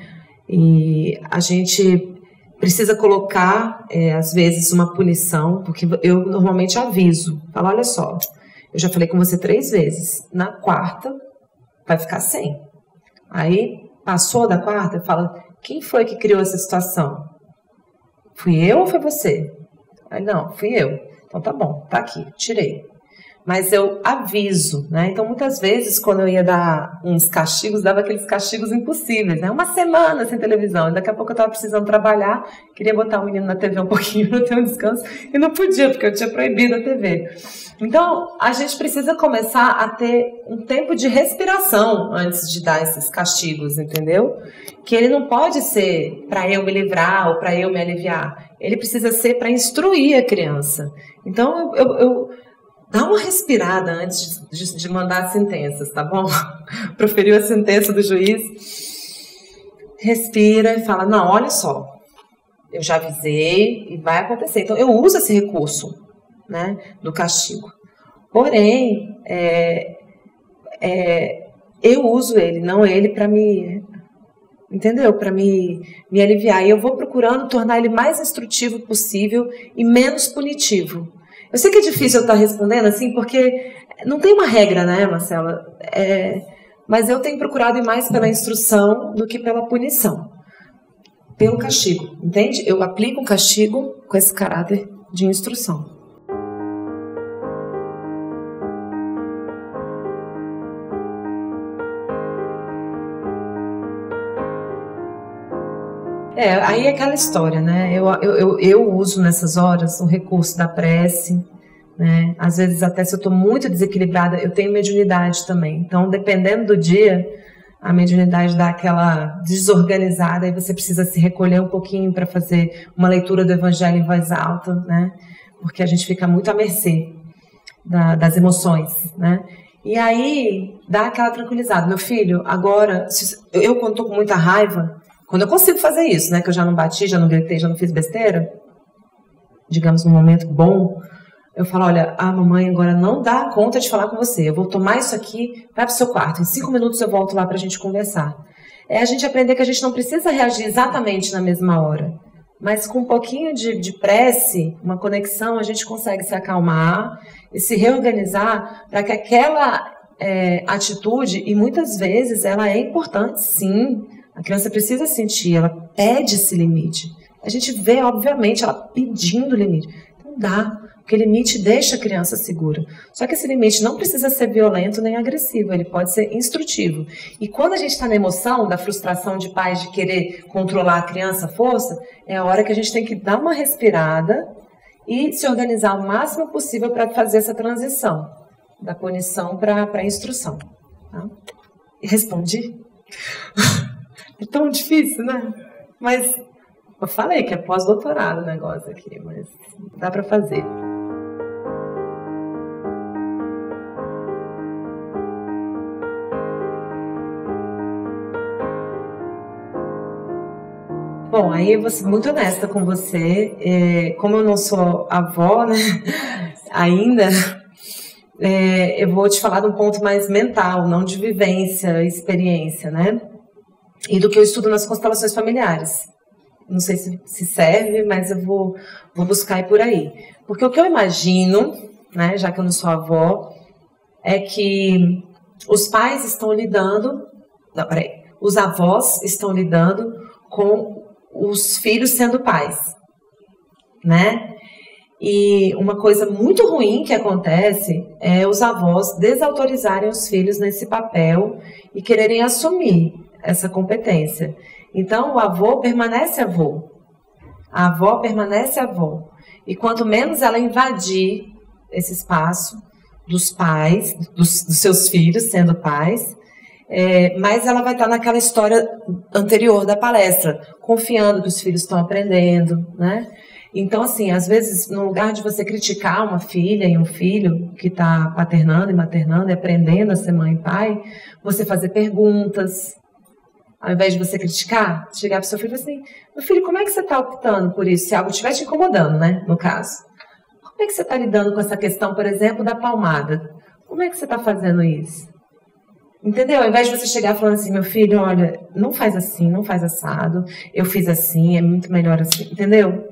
E a gente precisa colocar, às vezes, uma punição, porque eu normalmente aviso, falo, olha só, eu já falei com você 3 vezes, na 4ª vai ficar sem. Aí, passou da 4ª, eu falo, quem foi que criou essa situação? Fui eu ou foi você? Aí, não, fui eu. Então tá bom, tá aqui, tirei. Mas eu aviso, né? Então, muitas vezes, quando eu ia dar uns castigos, dava aqueles castigos impossíveis, né? 1 semana sem televisão, e daqui a pouco eu estava precisando trabalhar, queria botar o menino na TV um pouquinho para ter um descanso, e não podia, porque eu tinha proibido a TV. Então, a gente precisa começar a ter um tempo de respiração antes de dar esses castigos, entendeu? Que ele não pode ser para eu me livrar ou para eu me aliviar. Ele precisa ser para instruir a criança. Então, dá uma respirada antes de mandar as sentenças, tá bom? Proferiu a sentença do juiz, respira e fala, não, olha só, eu já avisei e vai acontecer. Então, eu uso esse recurso, né, do castigo. Porém, eu uso ele, não ele para me... Entendeu? Para me aliviar. E eu vou procurando tornar ele mais instrutivo possível e menos punitivo. Eu sei que é difícil eu estar respondendo assim, porque não tem uma regra, né, Marcela? Mas eu tenho procurado ir mais pela instrução do que pela punição. Pelo castigo, entende? Eu aplico o castigo com esse caráter de instrução. Aí é aquela história, né? Eu uso nessas horas o recurso da prece, né? Às vezes até se eu estou muito desequilibrada, eu tenho mediunidade também. Então, dependendo do dia, a mediunidade dá aquela desorganizada e você precisa se recolher um pouquinho para fazer uma leitura do Evangelho em voz alta, né? Porque a gente fica muito à mercê das emoções, né? E aí dá aquela tranquilizada. Meu filho, agora, eu quando estou com muita raiva, quando eu consigo fazer isso, né, que eu já não bati, já não gritei, já não fiz besteira, digamos, num momento bom, eu falo, olha, a mamãe agora não dá conta de falar com você, eu vou tomar isso aqui, vai pro seu quarto, em 5 minutos eu volto lá pra gente conversar. É a gente aprender que a gente não precisa reagir exatamente na mesma hora, mas com um pouquinho de prece, uma conexão, a gente consegue se acalmar e se reorganizar para que aquela atitude, e muitas vezes ela é importante, sim. A criança precisa sentir, ela pede esse limite. A gente vê, obviamente, ela pedindo limite. Então dá, porque limite deixa a criança segura. Só que esse limite não precisa ser violento nem agressivo, ele pode ser instrutivo. E quando a gente está na emoção, da frustração de pais de querer controlar a criança à força, é a hora que a gente tem que dar uma respirada e se organizar o máximo possível para fazer essa transição da punição para a instrução. Tá? Respondi? É tão difícil, né? Mas eu falei que é pós-doutorado o negócio aqui, mas dá para fazer. Bom, aí eu vou ser muito honesta com você. Como eu não sou avó, né, ainda, eu vou te falar de um ponto mais mental, não de vivência, experiência, né? E do que eu estudo nas constelações familiares. Não sei se serve, mas eu vou buscar ir por aí. Porque o que eu imagino, né, já que eu não sou avó, é que os pais estão lidando... Não, peraí. Os avós estão lidando com os filhos sendo pais, né? E uma coisa muito ruim que acontece é os avós desautorizarem os filhos nesse papel e quererem assumir essa competência. Então, o avô permanece avô. A avó permanece avó. E quanto menos ela invadir esse espaço dos pais, dos seus filhos sendo pais, mais ela vai estar naquela história anterior da palestra, confiando que os filhos estão aprendendo, né? Então, assim, às vezes, no lugar de você criticar uma filha e um filho que está paternando e maternando e aprendendo a ser mãe e pai, você fazer perguntas, ao invés de você criticar, chegar para o seu filho e falar assim, meu filho, como é que você está optando por isso? Se algo estiver te incomodando, né, no caso. Como é que você está lidando com essa questão, por exemplo, da palmada? Como é que você está fazendo isso? Entendeu? Ao invés de você chegar falando assim, meu filho, olha, não faz assim, não faz assado, eu fiz assim, é muito melhor assim, entendeu?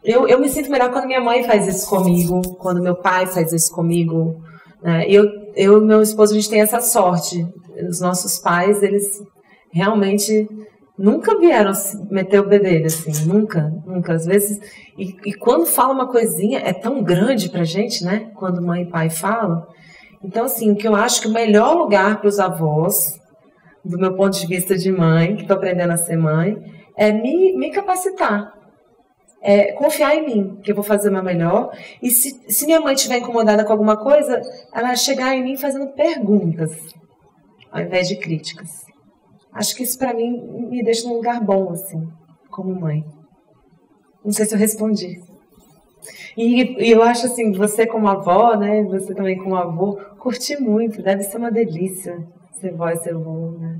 Eu me sinto melhor quando minha mãe faz isso comigo, quando meu pai faz isso comigo. Né? Eu e meu esposo, a gente tem essa sorte. Os nossos pais, eles realmente nunca vieram meter o bedelho, assim, nunca. Às vezes, e quando fala uma coisinha, é tão grande pra gente, né? Quando mãe e pai falam. Então, assim, o que eu acho que o melhor lugar para os avós, do meu ponto de vista de mãe, que estou aprendendo a ser mãe, é me capacitar. É confiar em mim, que eu vou fazer o meu melhor. E se minha mãe estiver incomodada com alguma coisa, ela chegar em mim fazendo perguntas, ao invés de críticas. Acho que isso, para mim, me deixa num lugar bom, assim, como mãe. Não sei se eu respondi. E eu acho assim, você como avó, né, você também como avô, curti muito, deve ser uma delícia ser vó e ser avô, né?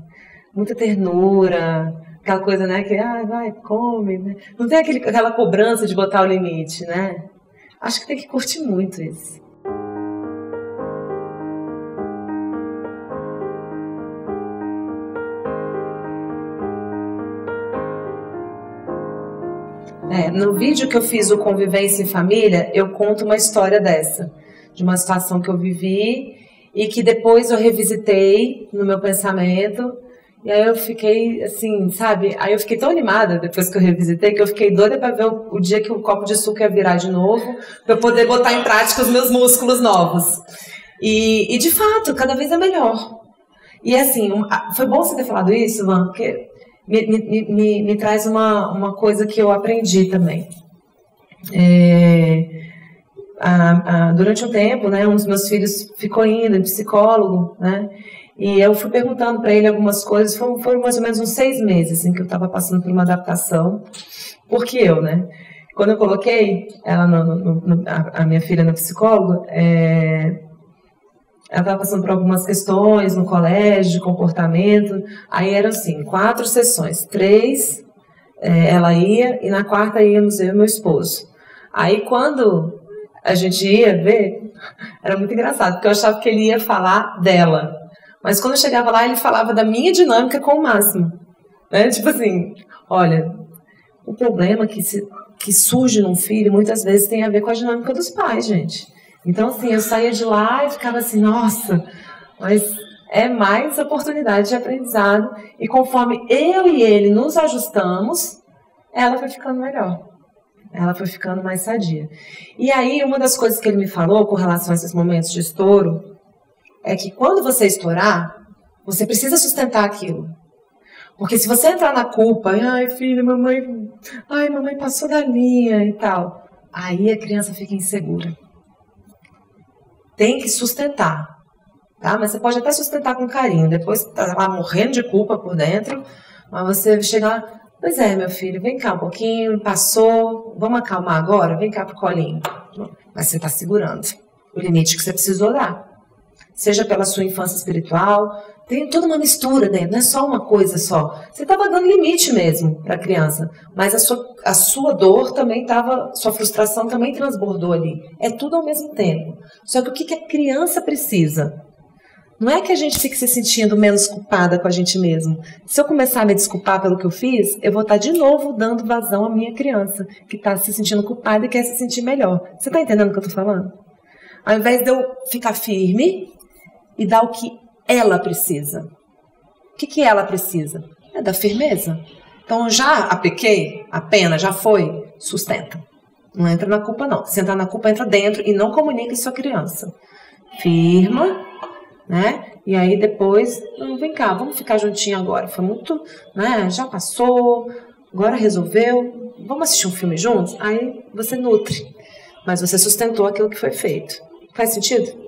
Muita ternura, aquela coisa, né, que, vai, come, né? Não tem aquela cobrança de botar o limite, né? Acho que tem que curtir muito isso. No vídeo que eu fiz o Convivência em Família, eu conto uma história dessa, de uma situação que eu vivi e que depois eu revisitei no meu pensamento. E aí eu fiquei assim, sabe? Aí eu fiquei tão animada depois que eu revisitei que eu fiquei doida para ver o dia que o copo de suco ia virar de novo, para eu poder botar em prática os meus músculos novos. E de fato, cada vez é melhor. E assim, foi bom você ter falado isso, Van, porque me traz uma coisa que eu aprendi também. Durante um tempo, né, um dos meus filhos ficou indo em psicólogo, né, e eu fui perguntando para ele algumas coisas, foram mais ou menos uns 6 meses em que eu estava passando por uma adaptação, porque né, quando eu coloquei ela a minha filha no psicólogo, ela estava passando por algumas questões no colégio, de comportamento. Aí eram assim, 4 sessões. 3 ela ia e na 4ª íamos eu e meu esposo. Aí quando a gente ia ver, era muito engraçado, porque eu achava que ele ia falar dela. Mas quando eu chegava lá, ele falava da minha dinâmica com o Máximo. Né? Tipo assim, olha, o problema que surge num filho muitas vezes tem a ver com a dinâmica dos pais, gente. Então, assim, eu saía de lá e ficava assim, nossa, mas é mais oportunidade de aprendizado. E conforme eu e ele nos ajustamos, ela foi ficando melhor. Ela foi ficando mais sadia. E aí, uma das coisas que ele me falou com relação a esses momentos de estouro é que quando você estourar, você precisa sustentar aquilo. Porque se você entrar na culpa, ai, filho, mamãe passou da linha e tal, aí a criança fica insegura. Tem que sustentar, tá? Mas você pode até sustentar com carinho, depois tá lá morrendo de culpa por dentro, mas você chega lá, pois é, meu filho, vem cá um pouquinho, passou, vamos acalmar agora? Vem cá pro colinho. Mas você está segurando o limite que você precisou dar. Seja pela sua infância espiritual, tem toda uma mistura dentro, não é só uma coisa só. Você estava dando limite mesmo para a criança, mas a sua dor também estava, sua frustração também transbordou ali. É tudo ao mesmo tempo. Só que o que a criança precisa? Não é que a gente fique se sentindo menos culpada com a gente mesmo. Se eu começar a me desculpar pelo que eu fiz, eu vou estar de novo dando vazão à minha criança, que está se sentindo culpada e quer se sentir melhor. Você está entendendo o que eu estou falando? Ao invés de eu ficar firme e dar o que ela precisa. O que ela precisa? É da firmeza. Então, já apliquei, a pena já foi, sustenta. Não entra na culpa, não. Se entrar na culpa, entra dentro e não comunica isso à criança. Firma, né? E aí depois, vem cá, vamos ficar juntinho agora. Foi muito, né? Já passou, agora resolveu. Vamos assistir um filme juntos? Aí você nutre. Mas você sustentou aquilo que foi feito. Faz sentido?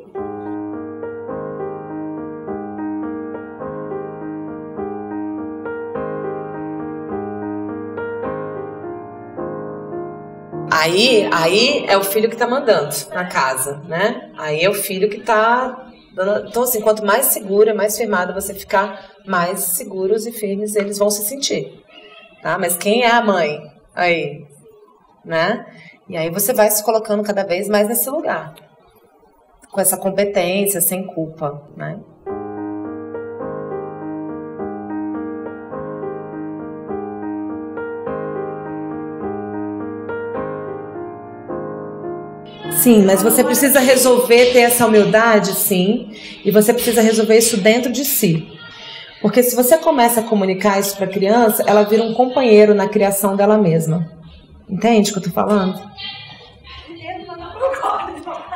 Aí é o filho que tá mandando na casa, né? Aí é o filho que tá dando... Então, assim, quanto mais segura, mais firmada você ficar, mais seguros e firmes eles vão se sentir, tá? Mas quem é a mãe? Aí, né? E aí você vai se colocando cada vez mais nesse lugar, com essa competência, sem culpa, né? Sim, mas você precisa resolver ter essa humildade, sim, e você precisa resolver isso dentro de si. Porque se você começa a comunicar isso para a criança, ela vira um companheiro na criação dela mesma. Entende o que eu tô falando?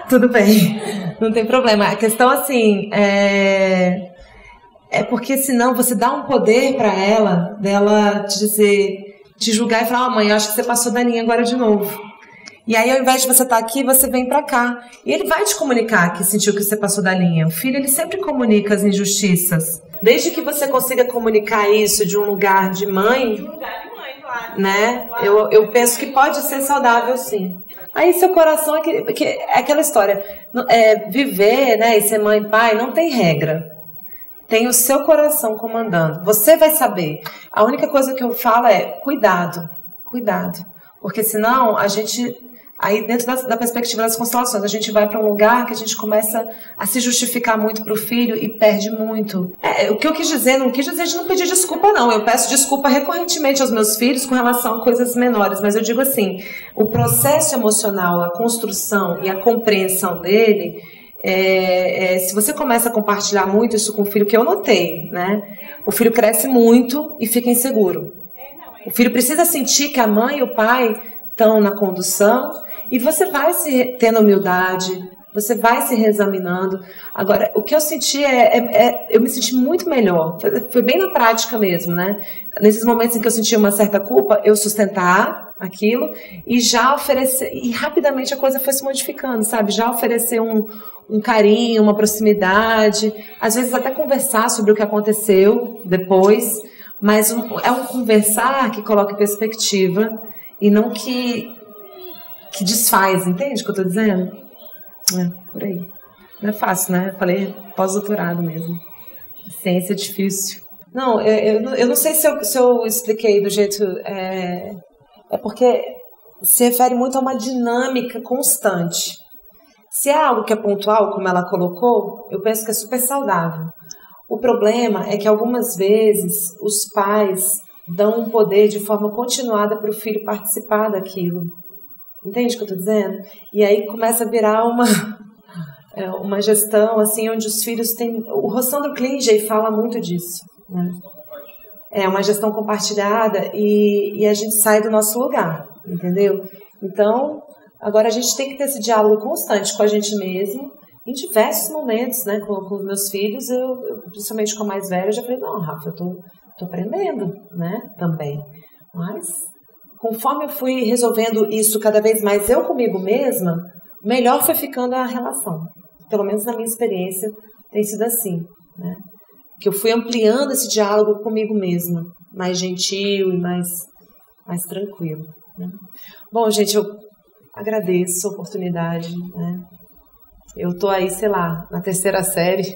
Tudo bem, não tem problema. A questão, assim, é porque senão você dá um poder para ela, dela te dizer, te julgar e falar, mãe, eu acho que você passou da linha agora de novo. E aí, ao invés de você estar aqui, você vem pra cá. E ele vai te comunicar que sentiu que você passou da linha. O filho, ele sempre comunica as injustiças. Desde que você consiga comunicar isso de um lugar de mãe... De um lugar de mãe, claro. Né? Claro. Eu penso que pode ser saudável, sim. Aí, seu coração é aquela história. Viver, né, e ser mãe e pai não tem regra. Tem o seu coração comandando. Você vai saber. A única coisa que eu falo é cuidado. Cuidado. Porque senão a gente... Aí, dentro da perspectiva das constelações, a gente vai para um lugar que a gente começa a se justificar muito para o filho e perde muito. O que eu quis dizer, não quis dizer de não pedir desculpa, não. Eu peço desculpa recorrentemente aos meus filhos com relação a coisas menores. Mas eu digo assim, o processo emocional, a construção e a compreensão dele, se você começa a compartilhar muito isso com o filho, que eu notei, né? O filho cresce muito e fica inseguro. O filho precisa sentir que a mãe e o pai estão na condução e você vai se tendo humildade, você vai se reexaminando. Agora, o que eu senti eu me senti muito melhor, foi bem na prática mesmo, né? Nesses momentos em que eu sentia uma certa culpa, eu sustentar aquilo e já oferecer, e rapidamente a coisa foi se modificando, sabe? Já oferecer um carinho, uma proximidade, às vezes até conversar sobre o que aconteceu depois, mas é um conversar que coloca em perspectiva e não que desfaz, entende o que eu estou dizendo? Por aí. Não é fácil, né? Eu falei pós-doutorado mesmo. Ciência é difícil. Não, eu não sei se eu expliquei do jeito... É porque se refere muito a uma dinâmica constante. Se é algo que é pontual, como ela colocou, eu penso que é super saudável. O problema é que algumas vezes os pais dão um poder de forma continuada para o filho participar daquilo. Entende o que eu estou dizendo? E aí começa a virar uma gestão assim, onde os filhos têm... O Rossandro Klinge fala muito disso, né? É uma gestão compartilhada e a gente sai do nosso lugar, entendeu? Então, agora a gente tem que ter esse diálogo constante com a gente mesmo, em diversos momentos, né? Com os meus filhos, eu, principalmente com a mais velha, eu já falei, não, Rafa, eu tô aprendendo, né? Também. Mas, conforme eu fui resolvendo isso cada vez mais eu comigo mesma, melhor foi ficando a relação. Pelo menos na minha experiência, tem sido assim, né? Que eu fui ampliando esse diálogo comigo mesma, mais gentil e mais tranquilo, né? Bom, gente, eu agradeço a oportunidade, né? Eu tô aí, sei lá, na 3ª série,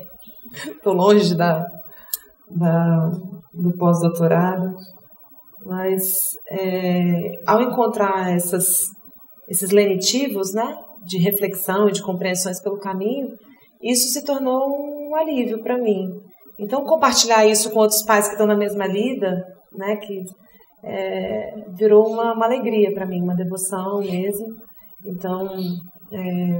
tô longe do pós-doutorado, mas ao encontrar esses lenitivos, né, de reflexão e de compreensões pelo caminho, isso se tornou um alívio para mim. Então, compartilhar isso com outros pais que estão na mesma lida, né, que virou uma alegria para mim, uma devoção mesmo. Então,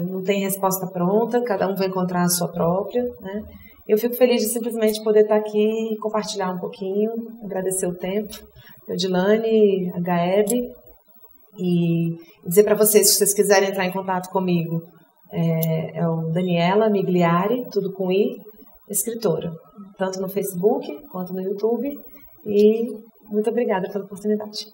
não tem resposta pronta, cada um vai encontrar a sua própria, né? Eu fico feliz de simplesmente poder estar aqui e compartilhar um pouquinho, agradecer o tempo, Edilane, a Gaebe, e dizer para vocês, se vocês quiserem entrar em contato comigo, é o Daniela Migliari, tudo com I, escritora, tanto no Facebook quanto no YouTube, e muito obrigada pela oportunidade.